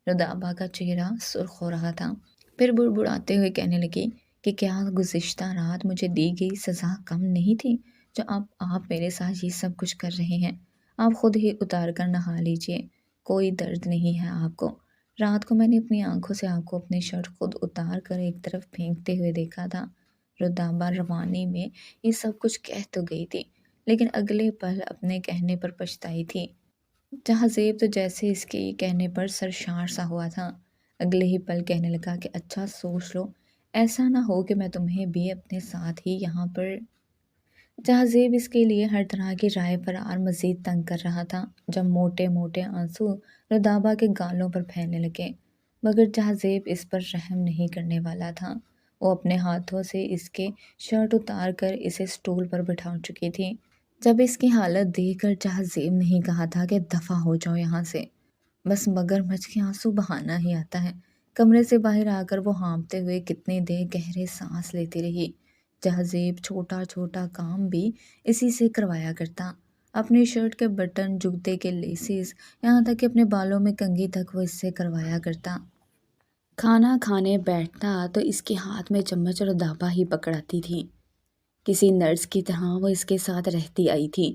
رودابا کا چہرہ سرخ ہو رہا تھا، پھر بڑبڑاتے ہوئے کہنے لگی کہ کیا گزشتہ رات مجھے دی گئی سزا کم نہیں تھی جو اب آپ میرے ساتھ یہ سب کچھ کر رہے ہیں؟ آپ خود ہی اتار کر نہا لیجئے، کوئی درد نہیں ہے آپ کو۔ رات کو میں نے اپنی آنکھوں سے آپ کو اپنی شرٹ خود اتار کر ایک طرف پھینکتے ہوئے دیکھا تھا۔ رودابا روانی میں یہ سب کچھ کہہ تو گئی تھی لیکن اگلے پل اپنے کہنے پر پچھتائی تھی۔ جہازیب تو جیسے اس کے کہنے پر سرشار سا ہوا تھا، اگلے ہی پل کہنے لگا کہ اچھا سوچ لو، ایسا نہ ہو کہ میں تمہیں بھی اپنے ساتھ ہی یہاں پر۔ جہازیب اس کے لیے ہر طرح کی رائے پر اور مزید تنگ کر رہا تھا جب موٹے موٹے آنسو رودابا کے گالوں پر پھیلنے لگے، مگر جہازیب اس پر رحم نہیں کرنے والا تھا۔ وہ اپنے ہاتھوں سے اس کے شرٹ اتار کر اسے سٹول پر بٹھا چکی تھی۔ جب اس کی حالت دیکھ کر جہازیب نے ہی کہا تھا کہ دفع ہو جاؤ یہاں سے، بس مگرمچھ کے آنسو بہانا ہی آتا ہے۔ کمرے سے باہر آ کر وہ ہانپتے ہوئے کتنی دیر گہرے سانس لیتی رہی۔ جہازیب چھوٹا چھوٹا کام بھی اسی سے کروایا کرتا، اپنی شرٹ کے بٹن، جوتے کے لیسز، یہاں تک کہ اپنے بالوں میں کنگھی تک وہ اس سے کروایا کرتا۔ کھانا کھانے بیٹھتا تو اس کے ہاتھ میں چمچ رودابا ہی پکڑاتی تھی، کسی نرس کی طرح وہ اس کے ساتھ رہتی آئی تھی۔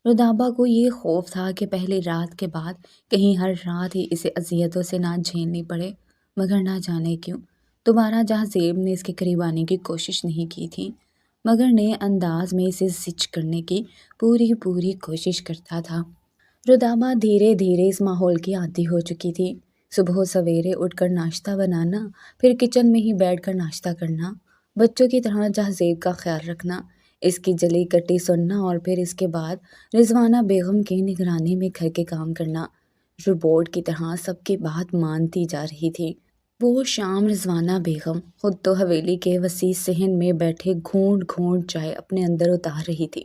رودابا کو یہ خوف تھا کہ پہلی رات کے بعد کہیں ہر رات ہی اسے اذیتوں سے نہ جھیلنی پڑے، مگر نہ جانے کیوں دوبارہ جہازیب نے اس کے قریب آنے کی کوشش نہیں کی تھی، مگر نئے انداز میں اسے زچ کرنے کی پوری کوشش کرتا تھا۔ رودابا دھیرے دھیرے اس ماحول کی عادی ہو چکی تھی۔ صبح سویرے اٹھ کر ناشتہ بنانا، پھر کچن میں ہی بیٹھ کر ناشتہ کرنا، بچوں کی طرح جہازیب کا خیال رکھنا، اس کی جلی کٹی سننا اور پھر اس کے بعد رضوانہ بیگم کی نگرانی میں گھر کے کام کرنا۔ روبوٹ کی طرح سب کی بات مانتی جا رہی تھی۔ وہ شام رضوانہ بیگم خود تو حویلی کے وسیع صحن میں بیٹھے گھونٹ گھونٹ چائے اپنے اندر اتار رہی تھی،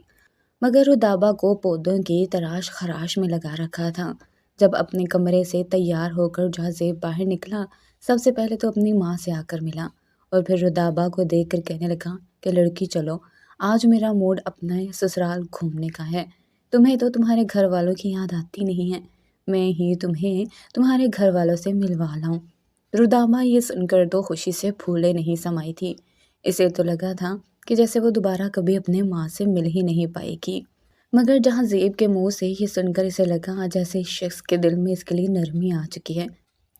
مگر رودابا کو پودوں کی تراش خراش میں لگا رکھا تھا۔ جب اپنے کمرے سے تیار ہو کر جہازیب باہر نکلا، سب سے پہلے تو اپنی ماں سے آ کر ملا اور پھر رودابا کو دیکھ کر کہنے لگا کہ لڑکی چلو، آج میرا موڈ اپنے سسرال گھومنے کا ہے، تمہیں تو تمہارے گھر والوں کی یاد آتی نہیں ہے، میں ہی تمہیں تمہارے گھر والوں سے ملوا لاؤں۔ رودابا یہ سن کر تو خوشی سے پھولے نہیں سمائی تھی، اسے تو لگا تھا کہ جیسے وہ دوبارہ کبھی اپنے ماں سے مل ہی نہیں پائے گی، مگر جہازیب کے منہ سے یہ سن کر اسے لگا جیسے اس شخص کے دل میں اس کے لیے نرمی آ چکی ہے۔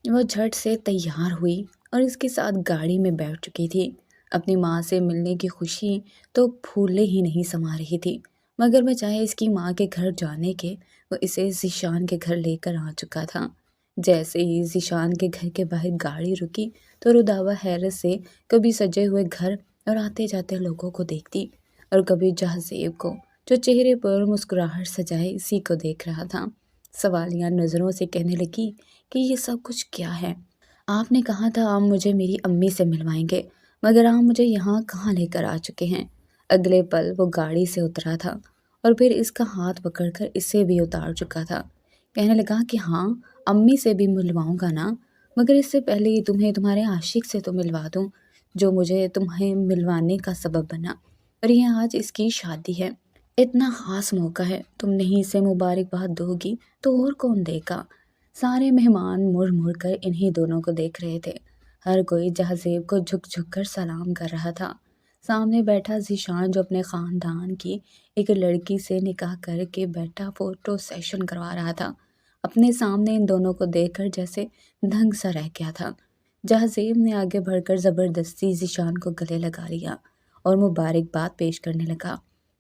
وہ جھٹ سے تیار ہوئی اور اس کے ساتھ گاڑی میں بیٹھ چکی تھی۔ اپنی ماں سے ملنے کی خوشی تو پھولے ہی نہیں سما رہی تھی، مگر بجائے اس کی ماں کے گھر جانے کے وہ اسے ذیشان کے گھر لے کر آ چکا تھا۔ جیسے ہی ذیشان کے گھر کے باہر گاڑی رکی تو رودابا حیرت سے کبھی سجے ہوئے گھر اور آتے جاتے لوگوں کو دیکھتی اور کبھی جہازیب کو جو چہرے پر مسکراہٹ سجائے اسی کو دیکھ رہا تھا۔ سوالیہ نظروں سے کہنے لگی کہ یہ سب کچھ کیا ہے؟ آپ نے کہا تھا آپ مجھے میری امی سے ملوائیں گے، مگر آپ مجھے یہاں کہاں لے کر آ چکے ہیں؟ اگلے پل وہ گاڑی سے اترا تھا اور پھر اس کا ہاتھ پکڑ کر اسے بھی اتار چکا تھا۔ کہنے لگا کہ ہاں، امی سے بھی ملواؤں گا نا، مگر اس سے پہلے ہی تمہیں تمہارے عاشق سے تو ملوا دوں، جو مجھے تمہیں ملوانے کا سبب بنا، اور یہ آج اس کی شادی ہے۔ اتنا خاص موقع ہے، تم نہیں اسے مبارکباد دو گی تو اور کون دے گا؟ سارے مہمان مڑ مڑ کر انہی دونوں کو دیکھ رہے تھے۔ ہر کوئی جہازیب کو جھک جھک کر سلام کر رہا تھا۔ سامنے بیٹھا ذیشان، جو اپنے خاندان کی ایک لڑکی سے نکاح کر کے بیٹھا فوٹو سیشن کروا رہا تھا، اپنے سامنے ان دونوں کو دیکھ کر جیسے دنگ سا رہ گیا تھا۔ جہازیب نے آگے بڑھ کر زبردستی ذیشان کو گلے لگا لیا اور مبارکباد پیش کرنے لگا۔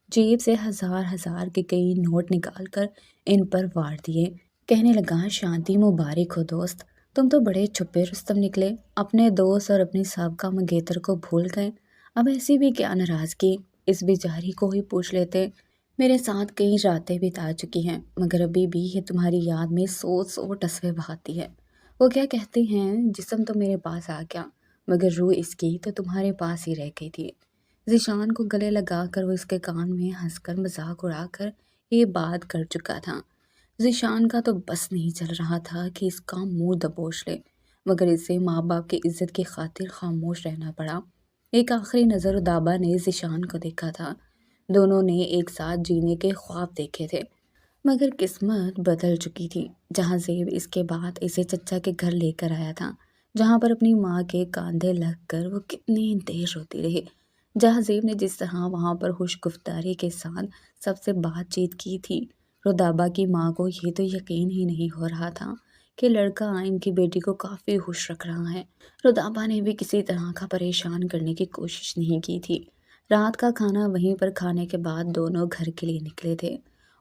جیب سے ہزار ہزار کے کئی نوٹ نکال کر ان پر وار دیے۔ کہنے لگا، شادی مبارک ہو دوست، تم تو بڑے چھپے رستم نکلے، اپنے دوست اور اپنی سابقہ منگیتر کو بھول گئے۔ اب ایسی بھی کیا ناراضگی، اس بیچاری کو ہی پوچھ لیتے۔ میرے ساتھ کئی راتیں بتا چکی ہیں، مگر ابھی بھی یہ تمہاری یاد میں سوچ سوچ ٹسوے بہاتی ہے۔ وہ کیا کہتے ہیں، جسم تو میرے پاس آ گیا، مگر روح اس کی تو تمہارے پاس ہی رہ گئی تھی۔ ذیشان کو گلے لگا کر وہ اس کے کان میں ہنس کر مذاق اڑا کر یہ بات کر چکا تھا۔ ذیشان کا تو بس نہیں چل رہا تھا کہ اس کا منہ دبوچ لے، مگر اسے ماں باپ کی عزت کی خاطر خاموش رہنا پڑا۔ ایک آخری نظر رودابا نے ذیشان کو دیکھا تھا۔ دونوں نے ایک ساتھ جینے کے خواب دیکھے تھے، مگر قسمت بدل چکی تھی۔ جہازیب اس کے بعد اسے چچا کے گھر لے کر آیا تھا، جہاں پر اپنی ماں کے کاندھے لگ کر وہ کتنی دیر روتی رہی۔ جہازیب نے جس طرح وہاں پر خوش گفتاری کے ساتھ سب سے بات چیت کی تھی، رودابا کی ماں کو یہ تو یقین ہی نہیں ہو رہا تھا کہ لڑکا ان کی بیٹی کو کافی خوش رکھ رہا ہے۔ رودابا نے بھی کسی طرح کا پریشان کرنے کی کوشش نہیں کی تھی۔ رات کا کھانا وہیں پر کھانے کے بعد دونوں گھر کے لیے نکلے تھے۔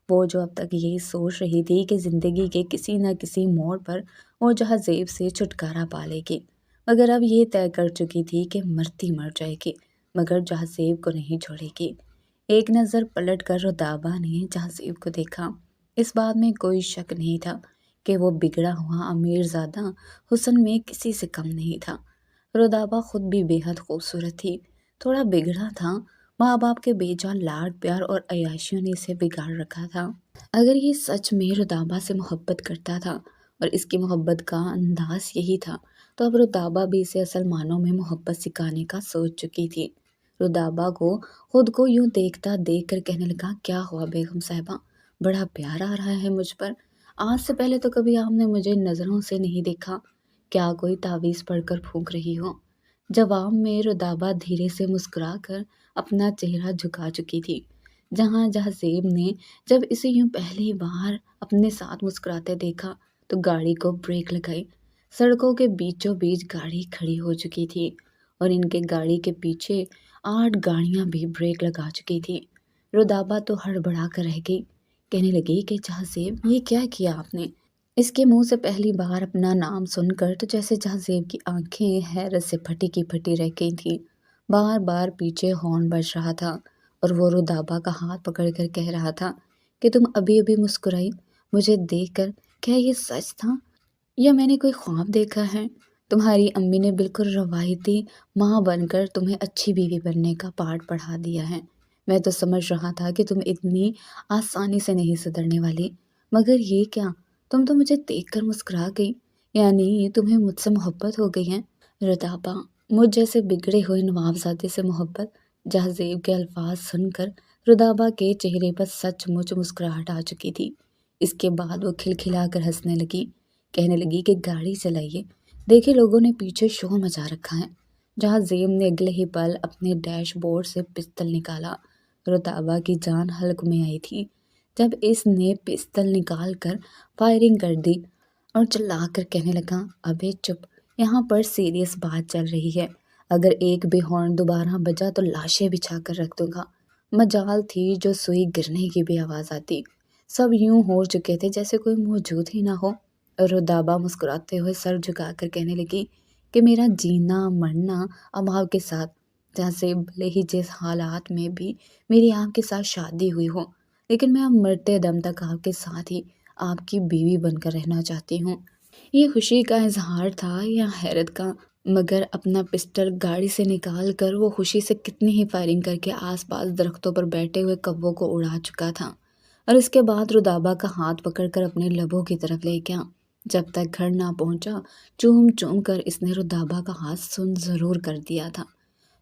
وہ جو اب تک یہ سوچ رہی تھی کہ زندگی کے کسی نہ کسی موڑ پر وہ جہازیب سے چھٹکارا پا لے گی، مگر اب یہ طے کر چکی تھی کہ مرتی مر جائے گی، مگر جہازیب کو نہیں چھوڑے گی۔ ایک نظر پلٹ کر رودابا نے جہازیب کو دیکھا۔ اس بات میں کوئی شک نہیں تھا کہ وہ بگڑا ہوا امیر زادہ حسن میں کسی سے کم نہیں تھا۔ رودابا خود بھی بے حد خوبصورت تھی، تھوڑا بگڑا تھا۔ ماں باپ کے بے جان لاڈ پیار اور عیاشیوں نے اسے بگاڑ رکھا تھا۔ اگر یہ سچ میں رودابا سے محبت کرتا تھا اور اس کی محبت کا انداز یہی تھا، تو اب رودابا بھی اسے اصل معنوں میں محبت سکھانے کا سوچ چکی تھی۔ رودابا کو خود کو یوں دیکھتا دیکھ کر کہنے لگا، کیا ہوا بیگم صاحبہ، بڑا پیار آ رہا ہے مجھ پر؟ آج سے پہلے تو کبھی آپ نے مجھے نظروں سے نہیں دیکھا، کیا کوئی تعویذ پڑھ کر پھونک رہی ہو؟ جواب میں رودابا دھیرے سے مسکرا کر اپنا چہرہ جھکا چکی تھی۔ جہاں جہازیب نے جب اسے یوں پہلی بار اپنے ساتھ مسکراتے دیکھا تو گاڑی کو بریک لگائی۔ سڑکوں کے بیچوں بیچ گاڑی کھڑی ہو چکی تھی اور ان کے گاڑی کے پیچھے 8 گاڑیاں بھی بریک لگا چکی تھی۔ رودابا تو ہڑبڑا کر رہ گئی، کہنے لگی کہ جہازیب، یہ کیا کیا آپ نے؟ اس کے منہ سے پہلی بار اپنا نام سن کر تو جیسے جہازیب کی آنکھیں حیرت سے پھٹی کی پھٹی رہ گئی تھیں۔ بار بار پیچھے ہارن بج رہا تھا اور وہ رودابا کا ہاتھ پکڑ کر کہہ رہا تھا کہ تم ابھی ابھی مسکرائی مجھے دیکھ کر، کیا یہ سچ تھا یا میں نے کوئی خواب دیکھا ہے؟ تمہاری امی نے بالکل روایتی ماں بن کر تمہیں اچھی بیوی بننے کا پاٹ پڑھا دیا ہے۔ میں تو سمجھ رہا تھا کہ تم اتنی آسانی سے نہیں سدھرنے والی، مگر یہ کیا، تم تو مجھے دیکھ کر مسکرا گئی، یعنی تمہیں مجھ سے محبت ہو گئی ہے؟ رودابا، مجھ جیسے بگڑے ہوئے نوابزادے سے محبت؟ جہازیب کے الفاظ سن کر رودابا کے چہرے پر سچ مچ مسکراہٹ آ چکی تھی۔ اس کے بعد وہ کھلکھلا کر ہنسنے لگی، کہنے لگی کہ گاڑی چلائیے، دیکھے لوگوں نے پیچھے شور مچا رکھا ہے۔ جہازیب نے اگلے ہی پل اپنے ڈیش بورڈ سے پستل نکالا۔ رودابا کی جان حلق میں آئی تھی جب اس نے پستل نکال کر فائرنگ کر دی اور چلا کر کہنے لگا، ابے چپ، یہاں پر سیریس بات چل رہی ہے، اگر ایک بھی ہارن دوبارہ بجا تو لاشیں بچھا کر رکھ دوں گا۔ مجال تھی جو سوئی گرنے کی بھی آواز آتی۔ سب یوں ہو چکے تھے جیسے کوئی موجود ہی نہ ہو۔ رودابا مسکراتے ہوئے سر جھکا کر کہنے لگی کہ میرا جینا مرنا اب آپ کے ساتھ، جیسے بھلے ہی جس حالات میں بھی میری آپ کے ساتھ شادی ہوئی ہو، لیکن میں اب مرتے دم تک آپ کے ساتھ ہی آپ کی بیوی بن کر رہنا چاہتی ہوں۔ یہ خوشی کا اظہار تھا یا حیرت کا؟ مگر اپنا پسٹل گاڑی سے نکال کر وہ خوشی سے کتنی ہی فائرنگ کر کے آس پاس درختوں پر بیٹھے ہوئے کووں کو اڑا چکا تھا، اور اس کے بعد رودابا کا ہاتھ پکڑ کر اپنے لبوں کی طرف لے گیا۔ جب تک گھر نہ پہنچا چوم چوم کر اس نے رودابا کا ہاتھ سن ضرور کر دیا تھا۔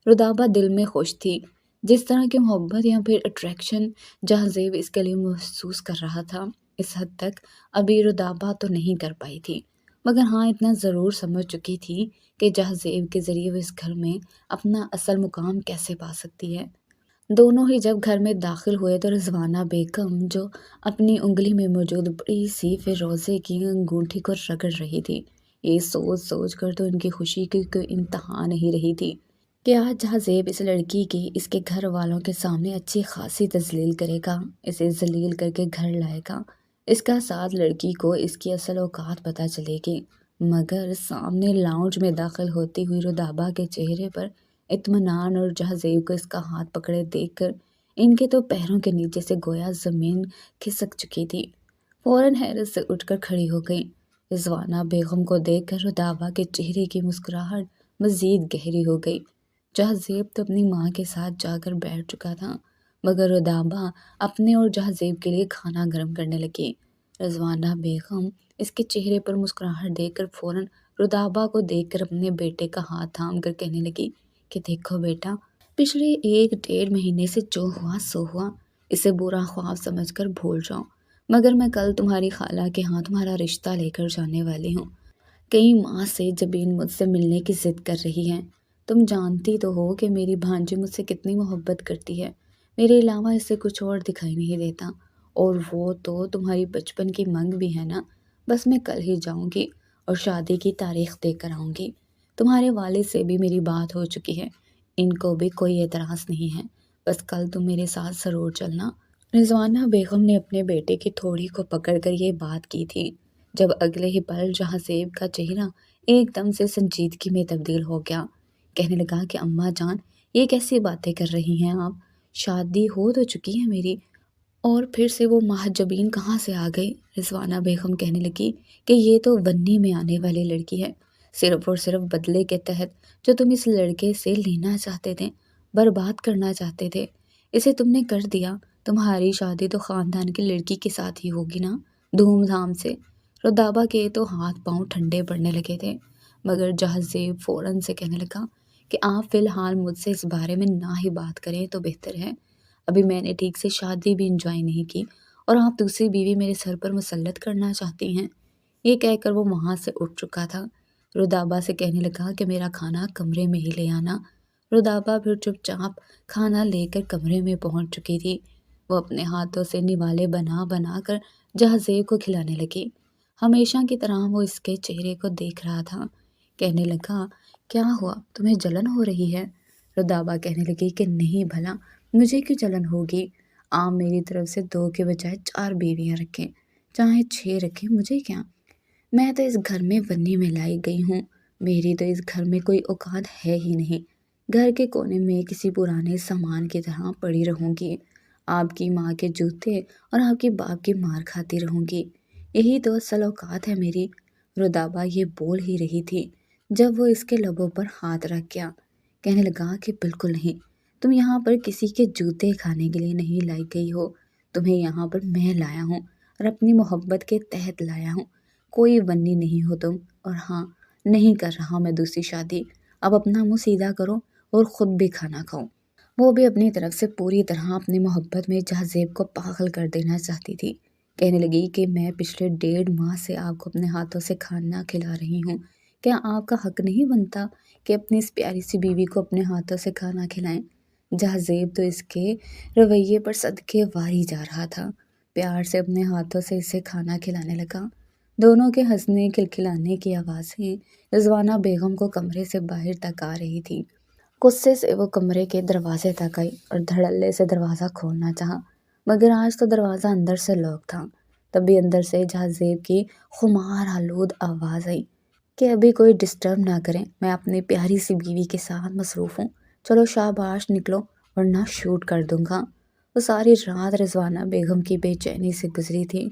رودابا دل میں خوش تھی، جس طرح کی محبت یا پھر اٹریکشن جہازیب اس کے لیے محسوس کر رہا تھا، اس حد تک ابھی رودابا تو نہیں کر پائی تھی، مگر ہاں اتنا ضرور سمجھ چکی تھی کہ جہازیب کے ذریعے وہ اس گھر میں اپنا اصل مقام کیسے پا سکتی ہے۔ دونوں ہی جب گھر میں داخل ہوئے تو رضوانہ بیگم جو اپنی انگلی میں موجود بڑی سی فیروزے کی انگوٹھی کو رگڑ رہی تھی، یہ سوچ سوچ کر تو ان کی خوشی کی کوئی انتہا نہیں رہی تھی کہ آج جہازیب اس لڑکی کی اس کے گھر والوں کے سامنے اچھی خاصی تذلیل کرے گا، اسے ذلیل کر کے گھر لائے گا، اس کا ساتھ لڑکی کو اس کی اصل اوقات پتہ چلے گی۔ مگر سامنے لاؤنج میں داخل ہوتی ہوئی رودابا کے چہرے پر اطمینان اور جہازیب کو اس کا ہاتھ پکڑے دیکھ کر ان کے تو پیروں کے نیچے سے گویا زمین کھسک چکی تھی۔ فوراً حیرت سے اٹھ کر کھڑی ہو گئی۔ رضوانہ بیگم کو دیکھ کر رودابا کے چہرے کی مسکراہٹ مزید گہری ہو گئی۔ جہازیب تو اپنی ماں کے ساتھ جا کر بیٹھ چکا تھا، مگر رودابا اپنے اور جہازیب کے لیے کھانا گرم کرنے لگی۔ رضوانہ بیگم اس کے چہرے پر مسکراہٹ دیکھ کر فوراً رودابا کو دیکھ کر اپنے بیٹے کا ہاتھ تھام کر کہنے لگی کہ دیکھو بیٹا، پچھلے 1 ڈیڑھ مہینے سے جو ہوا سو ہوا، اسے برا خواب سمجھ کر بھول جاؤ، مگر میں کل تمہاری خالہ کے ہاں تمہارا رشتہ لے کر جانے والی ہوں۔ کئی ماہ سے جبین مجھ سے ملنے کی ضد کر رہی ہے، تم جانتی تو ہو کہ میری بھانجی مجھ سے کتنی محبت کرتی ہے، میرے علاوہ اسے کچھ اور دکھائی نہیں دیتا، اور وہ تو تمہاری بچپن کی منگ بھی ہے نا۔ بس میں کل ہی جاؤں گی اور شادی کی تاریخ دے کر آؤں گی۔ تمہارے والد سے بھی میری بات ہو چکی ہے، ان کو بھی کوئی اعتراض نہیں ہے، بس کل تم میرے ساتھ ضرور چلنا۔ رضوانہ بیگم نے اپنے بیٹے کی تھوڑی کو پکڑ کر یہ بات کی تھی، جب اگلے ہی پل جہازیب کا چہرہ ایک دم سے سنجیدگی میں تبدیل ہو گیا۔ کہنے لگا کہ اماں جان، یہ کیسی باتیں کر رہی ہیں آپ؟ شادی ہو تو چکی ہے میری، اور پھر سے وہ محجبین کہاں سے آ گئی؟ رضوانہ بیگم کہنے لگی کہ یہ تو ونی میں آنے والی لڑکی ہے، صرف اور صرف بدلے کے تحت جو تم اس لڑکے سے لینا چاہتے تھے، برباد کرنا چاہتے تھے، اسے تم نے کر دیا۔ تمہاری شادی تو خاندان کی لڑکی کے ساتھ ہی ہوگی نا، دھوم دھام سے۔ رودابا کے تو ہاتھ پاؤں ٹھنڈے پڑنے لگے تھے، مگر جہازیب فوراً سے کہنے لگا کہ آپ فی الحال مجھ سے اس بارے میں نہ ہی بات کریں تو بہتر ہے۔ ابھی میں نے ٹھیک سے شادی بھی انجوائے نہیں کی، اور آپ دوسری بیوی میرے سر پر مسلط کرنا چاہتی ہیں۔ یہ کہہ کر وہ وہاں سے اٹھ چکا تھا۔ رودابا سے کہنے لگا کہ میرا کھانا کمرے میں ہی لے آنا۔ رودابا پھر چپ چاپ کھانا لے کر کمرے میں پہنچ چکی تھی۔ وہ اپنے ہاتھوں سے نوالے بنا بنا کر جہازیب کو کھلانے لگی۔ ہمیشہ کی طرح وہ اس کے چہرے کو دیکھ رہا تھا۔ کہنے لگا کیا ہوا، تمہیں جلن ہو رہی ہے؟ رودابا کہنے لگی کہ نہیں بھلا، مجھے کیوں جلن ہوگی؟ آپ میری طرف سے 2 کے بجائے 4 بیویاں رکھیں، چاہے 6 رکھیں، مجھے کیا؟ میں تو اس گھر میں ونی میں لائی گئی ہوں، میری تو اس گھر میں کوئی اوقات ہے ہی نہیں۔ گھر کے کونے میں کسی پرانے سامان کی طرح پڑی رہوں گی، آپ کی ماں کے جوتے اور آپ کے باپ کی مار کھاتی رہوں گی، یہی تو اصل اوقات ہے میری۔ رودابا یہ بول ہی رہی تھی جب وہ اس کے لبوں پر ہاتھ رکھ گیا۔ کہنے لگا کہ بالکل نہیں، تم یہاں پر کسی کے جوتے کھانے کے لیے نہیں لائی گئی ہو، تمہیں یہاں پر میں لایا ہوں اور اپنی محبت کے تحت لایا ہوں۔ کوئی ونی نہیں ہو تم، اور ہاں، نہیں کر رہا میں دوسری شادی۔ اب اپنا منہ سیدھا کرو اور خود بھی کھانا کھاؤ۔ وہ بھی اپنی طرف سے پوری طرح اپنی محبت میں جہازیب کو پاگل کر دینا چاہتی تھی۔ کہنے لگی کہ میں پچھلے 1.5 ماہ سے آپ کو اپنے ہاتھوں سے کھانا کھلا رہی ہوں، کیا آپ کا حق نہیں بنتا کہ اپنی اس پیاری سی بیوی کو اپنے ہاتھوں سے کھانا کھلائیں؟ جہازیب تو اس کے رویے پر صدقے واری جا رہا تھا، پیار سے اپنے ہاتھوں سے اسے کھانا کھلانے لگا۔ دونوں کے ہنسنے کھلکھلانے کی آوازیں رضوانہ بیگم کو کمرے سے باہر تک آ رہی تھی۔ غصے سے وہ کمرے کے دروازے تک آئی اور دھڑلے سے دروازہ کھولنا چاہا، مگر آج تو دروازہ اندر سے لاک تھا۔ تبھی اندر سے جہازیب کی خمار آلود آواز آئی کہ ابھی کوئی ڈسٹرب نہ کریں، میں اپنی پیاری سی بیوی کے ساتھ مصروف ہوں، چلو شاباش نکلو ورنہ شوٹ کر دوں گا۔ وہ ساری رات رضوانہ بیگم کی بے چینی سے گزری تھی،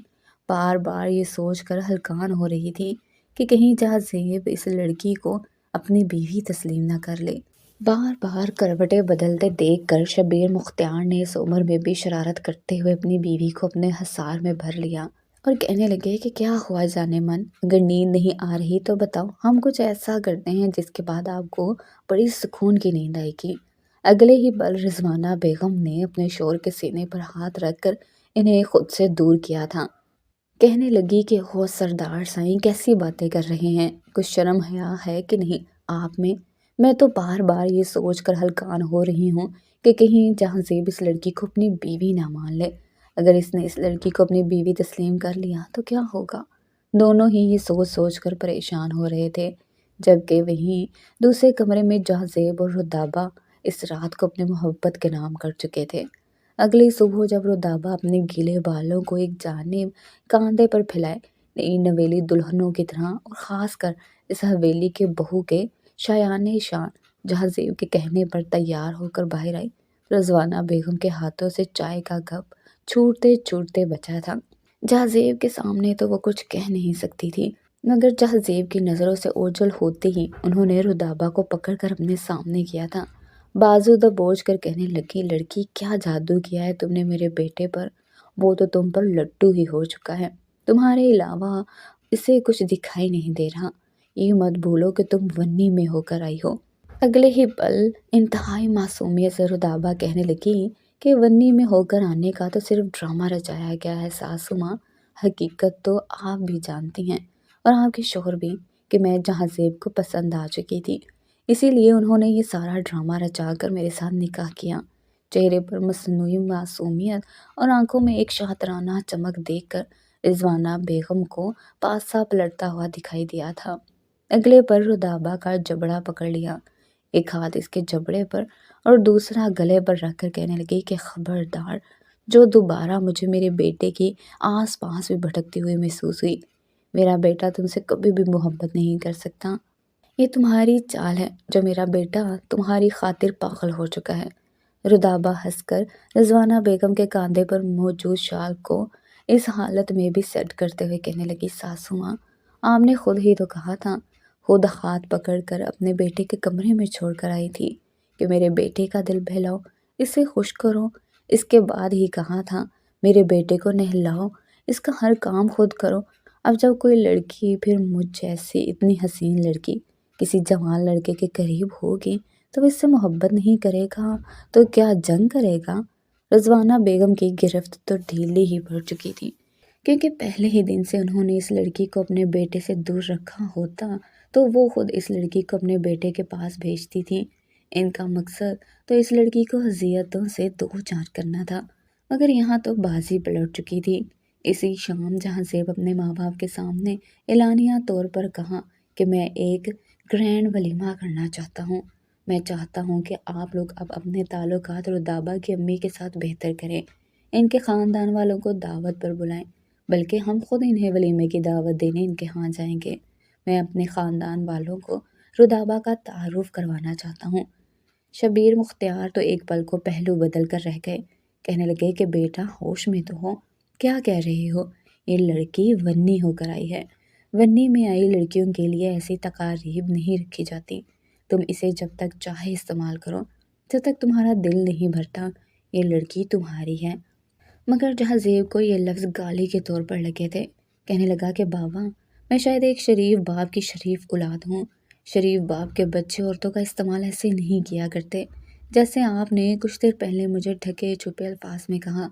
بار بار یہ سوچ کر ہلکان ہو رہی تھی کہ کہیں جہازیب اس لڑکی کو اپنی بیوی تسلیم نہ کر لے۔ بار بار کروٹیں بدلتے دیکھ کر شبیر مختار نے اس عمر میں بھی شرارت کرتے ہوئے اپنی بیوی کو اپنے حصار میں بھر لیا اور کہنے لگے کہ کیا ہوا جانے من، اگر نیند نہیں آ رہی تو بتاؤ، ہم کچھ ایسا کرتے ہیں جس کے بعد آپ کو بڑی سکون کی نیند آئے گی۔ اگلے ہی پل رضوانہ بیگم نے اپنے شوہر کے سینے پر ہاتھ رکھ کر انہیں خود سے دور کیا تھا۔ کہنے لگی کہ ہو سردار سائیں، کیسی باتیں کر رہے ہیں، کچھ شرم حیا ہے کہ نہیں آپ میں تو بار بار یہ سوچ کر ہلکان ہو رہی ہوں کہ کہیں جہاں اس لڑکی کو اپنی بیوی نہ مان لے، اگر اس نے اس لڑکی کو اپنی بیوی تسلیم کر لیا تو کیا ہوگا۔ دونوں ہی یہ سوچ سوچ کر پریشان ہو رہے تھے، جبکہ وہیں دوسرے کمرے میں جہاں اور رودابہ اس رات کو اپنے محبت کے نام کر چکے تھے۔ اگلی صبح جب رودابہ اپنے گیلے بالوں کو ایک جانب کاندھے پر پھیلائے نئی نویلی دلہنوں کی طرح، اور خاص کر اس حویلی کے بہو کے شایان شان جہاں کے کہنے پر تیار ہو کر باہر آئی، رضوانہ بیگم کے ہاتھوں سے چائے کا کپ چھوٹتے چھوٹتے بچا تھا۔ جہاں کے سامنے تو وہ کچھ کہہ نہیں سکتی تھی، مگر جہاں کی نظروں سے اوجھل ہوتے ہی انہوں نے رودابہ کو پکڑ کر اپنے سامنے کیا تھا، بازو دبوچ کر کہنے لگی، لڑکی کیا جادو کیا ہے تم نے میرے بیٹے پر، وہ تو تم پر لٹو ہی ہو چکا ہے، تمہارے علاوہ اسے کچھ دکھائی نہیں دے رہا، یہ مت بھولو کہ تم ونی میں ہو کر آئی ہو۔ اگلے ہی پل انتہائی معصومیت سے رودابہ کہنے لگی کہ ونی میں ہو کر آنے کا تو صرف ڈرامہ رچایا گیا ہے ساسو ماں، حقیقت تو آپ بھی جانتی ہیں اور آپ کے شوہر بھی کہ میں جہاں کو پسند آ چکی تھی، اسی لیے انہوں نے یہ سارا ڈرامہ رچا کر میرے ساتھ نکاح کیا۔ چہرے پر مصنوعی معصومیت اور آنکھوں میں ایک شاطرانہ چمک دیکھ کر رضوانہ بیگم کو پاسا پلٹتا ہوا دکھائی دیا تھا۔ اگلے پر رودابہ کا جبڑا پکڑ لیا، ایک ہاتھ اس کے جبڑے پر اور دوسرا گلے پر رکھ کر کہنے لگی کہ خبردار، جو دوبارہ مجھے میرے بیٹے کی آس پاس بھی بھٹکتی ہوئی محسوس ہوئی، میرا بیٹا تم سے کبھی بھی محبت نہیں کر سکتا، یہ تمہاری چال ہے، جو میرا بیٹا تمہاری خاطر پاگل ہو چکا ہے۔ رودابہ ہنس کر رضوانہ بیگم کے کاندھے پر موجود شال کو اس حالت میں بھی سیٹ کرتے ہوئے کہنے لگی، ساسو ماں، آپ نے خود ہی تو کہا تھا، خود ہاتھ پکڑ کر اپنے بیٹے کے کمرے میں چھوڑ کر آئی تھی کہ میرے بیٹے کا دل بہلاؤ، اسے خوش کرو، اس کے بعد ہی کہا تھا میرے بیٹے کو نہلاؤ، اس کا ہر کام خود کرو۔ اب جب کوئی لڑکی، پھر مجھ جیسی اتنی حسین لڑکی کسی جوان لڑکے کے قریب ہوگی تو اس سے محبت نہیں کرے گا تو کیا جنگ کرے گا۔ رضوانہ بیگم کی گرفت تو ڈھیلی ہی پڑ چکی تھی، کیونکہ پہلے ہی دن سے انہوں نے اس لڑکی کو اپنے بیٹے سے دور رکھا ہوتا تو وہ خود اس لڑکی کو اپنے بیٹے کے پاس بھیجتی تھی۔ ان کا مقصد تو اس لڑکی کو اذیتوں سے دو چار کرنا تھا، مگر یہاں تو بازی پلٹ چکی تھی۔ اسی شام جہاں اپنے ماں باپ کے سامنے اعلانیہ طور پر کہا کہ میں ایک گرینڈ ولیمہ کرنا چاہتا ہوں، میں چاہتا ہوں کہ آپ لوگ اب اپنے تعلقات رودابہ کی امی کے ساتھ بہتر کریں، ان کے خاندان والوں کو دعوت پر بلائیں، بلکہ ہم خود انہیں ولیمے کی دعوت دینے ان کے ہاں جائیں گے، میں اپنے خاندان والوں کو رودابہ کا تعارف کروانا چاہتا ہوں۔ شبیر مختار تو ایک پل کو پہلو بدل کر رہ گئے، کہنے لگے کہ بیٹا ہوش میں تو ہو، کیا کہہ رہی ہو، یہ لڑکی ونی ہو کر آئی ہے، ونی میں آئی لڑکیوں کے لیے ایسی تقاریب نہیں رکھی جاتی، تم اسے جب تک چاہے استعمال کرو، جب تک تمہارا دل نہیں بھرتا، یہ لڑکی تمہاری ہے۔ مگر جہاں کو یہ لفظ گالی کے طور پر لگے تھے، کہنے لگا کہ بابا، میں شاید ایک شریف باپ کی شریف اولاد ہوں، شریف باپ کے بچے عورتوں کا استعمال ایسے نہیں کیا کرتے جیسے آپ نے کچھ دیر پہلے مجھے ڈھکے چھپے الفاظ میں کہا۔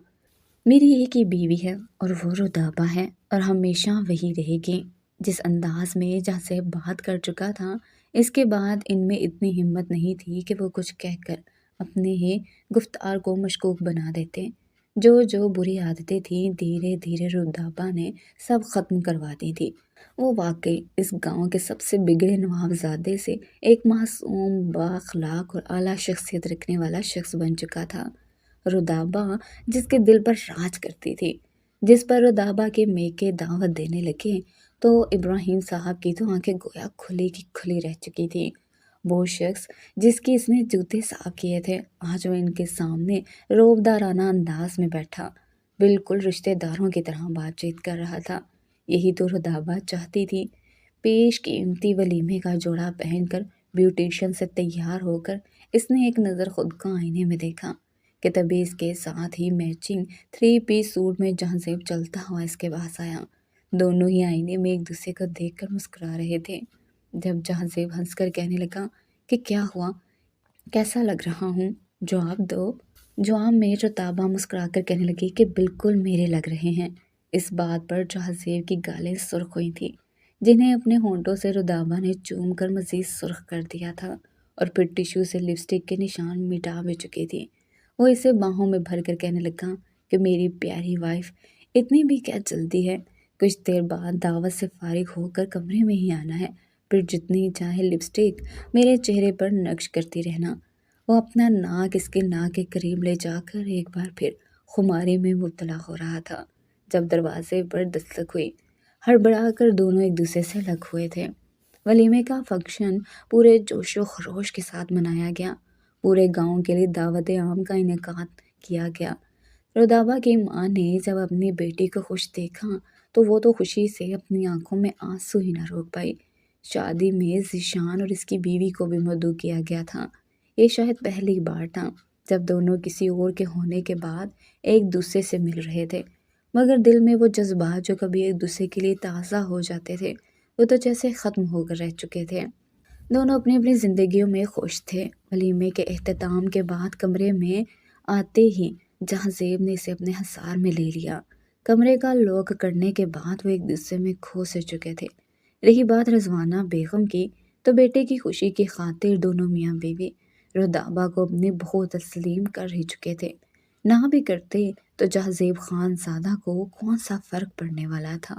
میری ایک ہی بیوی ہے اور وہ رودابہ ہے اور ہمیشہ وہی رہے گی۔ جس انداز میں جہاں بات کر چکا تھا، اس کے بعد ان میں اتنی ہمت نہیں تھی کہ وہ کچھ کہہ کر اپنے ہی گفتار کو مشکوک بنا دیتے۔ جو بری عادتیں تھیں دھیرے دھیرے رودابہ نے سب ختم کروا دی تھی۔ وہ واقعی اس گاؤں کے سب سے بگڑے نوابزادے سے ایک معصوم، بااخلاق اور اعلیٰ شخصیت رکھنے والا شخص بن چکا تھا۔ رودابہ جس کے دل پر راج کرتی تھی، جس پر رودابہ کے میکے دعوت دینے لگے تو ابراہیم صاحب کی تو آنکھیں گویا کھلی کی کھلی رہ چکی تھی۔ وہ شخص جس کی اس نے جوتے صاف کیے تھے، آج وہ ان کے سامنے روبدارانہ انداز میں بیٹھا بالکل رشتہ داروں کی طرح بات چیت کر رہا تھا۔ یہی تو رودابہ چاہتی تھی، پیش قیمتی ولیمے کا جوڑا پہن کر بیوٹیشین سے تیار ہو کر اس نے ایک نظر خود کو آئینے میں دیکھا کہ تبھی اس کے ساتھ ہی میچنگ 3 پیس سوٹ میں جہازیب چلتا ہوا اس کے پاس آیا۔ دونوں ہی آئینے میں ایک دوسرے کو دیکھ کر مسکرا رہے تھے جب جہازیب ہنس کر کہنے لگا کہ کیا ہوا، کیسا لگ رہا ہوں؟ جواب میں رتابہ مسکرا کر کہنے لگی کہ بالکل میرے لگ رہے ہیں۔ اس بات پر جہازیب کی گالیں سرخ ہوئی تھیں جنہیں اپنے ہونٹوں سے رتابہ نے چوم کر مزید سرخ کر دیا تھا اور پھر ٹشو سے لپسٹک کے نشان مٹا بھی چکی تھی۔ وہ اسے باہوں میں بھر کر کہنے لگا کہ میری پیاری وائف، اتنی بھی کیا جلدی ہے، کچھ دیر بعد دعوت سے فارغ ہو کر کمرے میں ہی آنا ہے، پھر جتنی چاہے لپسٹک میرے چہرے پر نقش کرتی رہنا۔ وہ اپنا ناک اس کے ناک کے قریب لے جا کر ایک بار پھر خماری میں مبتلا ہو رہا تھا جب دروازے پر دستک ہوئی۔ ہڑبڑا کر دونوں ایک دوسرے سے لگ ہوئے تھے۔ ولیمے کا فنکشن پورے جوش و خروش کے ساتھ منایا گیا۔ پورے گاؤں کے لیے دعوت عام کا انعقاد کیا گیا۔ رتابہ کی ماں نے جب اپنی بیٹی کو خوش دیکھا تو وہ تو خوشی سے اپنی آنکھوں میں آنسو ہی نہ روک پائی۔ شادی میں ذیشان اور اس کی بیوی کو بھی مدعو کیا گیا تھا۔ یہ شاید پہلی بار تھا جب دونوں کسی اور کے ہونے کے بعد ایک دوسرے سے مل رہے تھے، مگر دل میں وہ جذبات جو کبھی ایک دوسرے کے لیے تازہ ہو جاتے تھے وہ تو جیسے ختم ہو کر رہ چکے تھے۔ دونوں اپنی اپنی زندگیوں میں خوش تھے۔ ولیمے کے اختتام کے بعد کمرے میں آتے ہی جہازیب نے اسے اپنے حصار میں لے لیا۔ کمرے کا لاک کرنے کے بعد وہ ایک دوسرے میں کھو سے چکے تھے۔ رہی بات رضوانہ بیگم کی تو بیٹے کی خوشی کی خاطر دونوں میاں بیوی رتابہ کو اپنی بہو تسلیم کر ہی چکے تھے۔ نہ بھی کرتے تو جہازیب خان زادہ کو کون سا فرق پڑنے والا تھا۔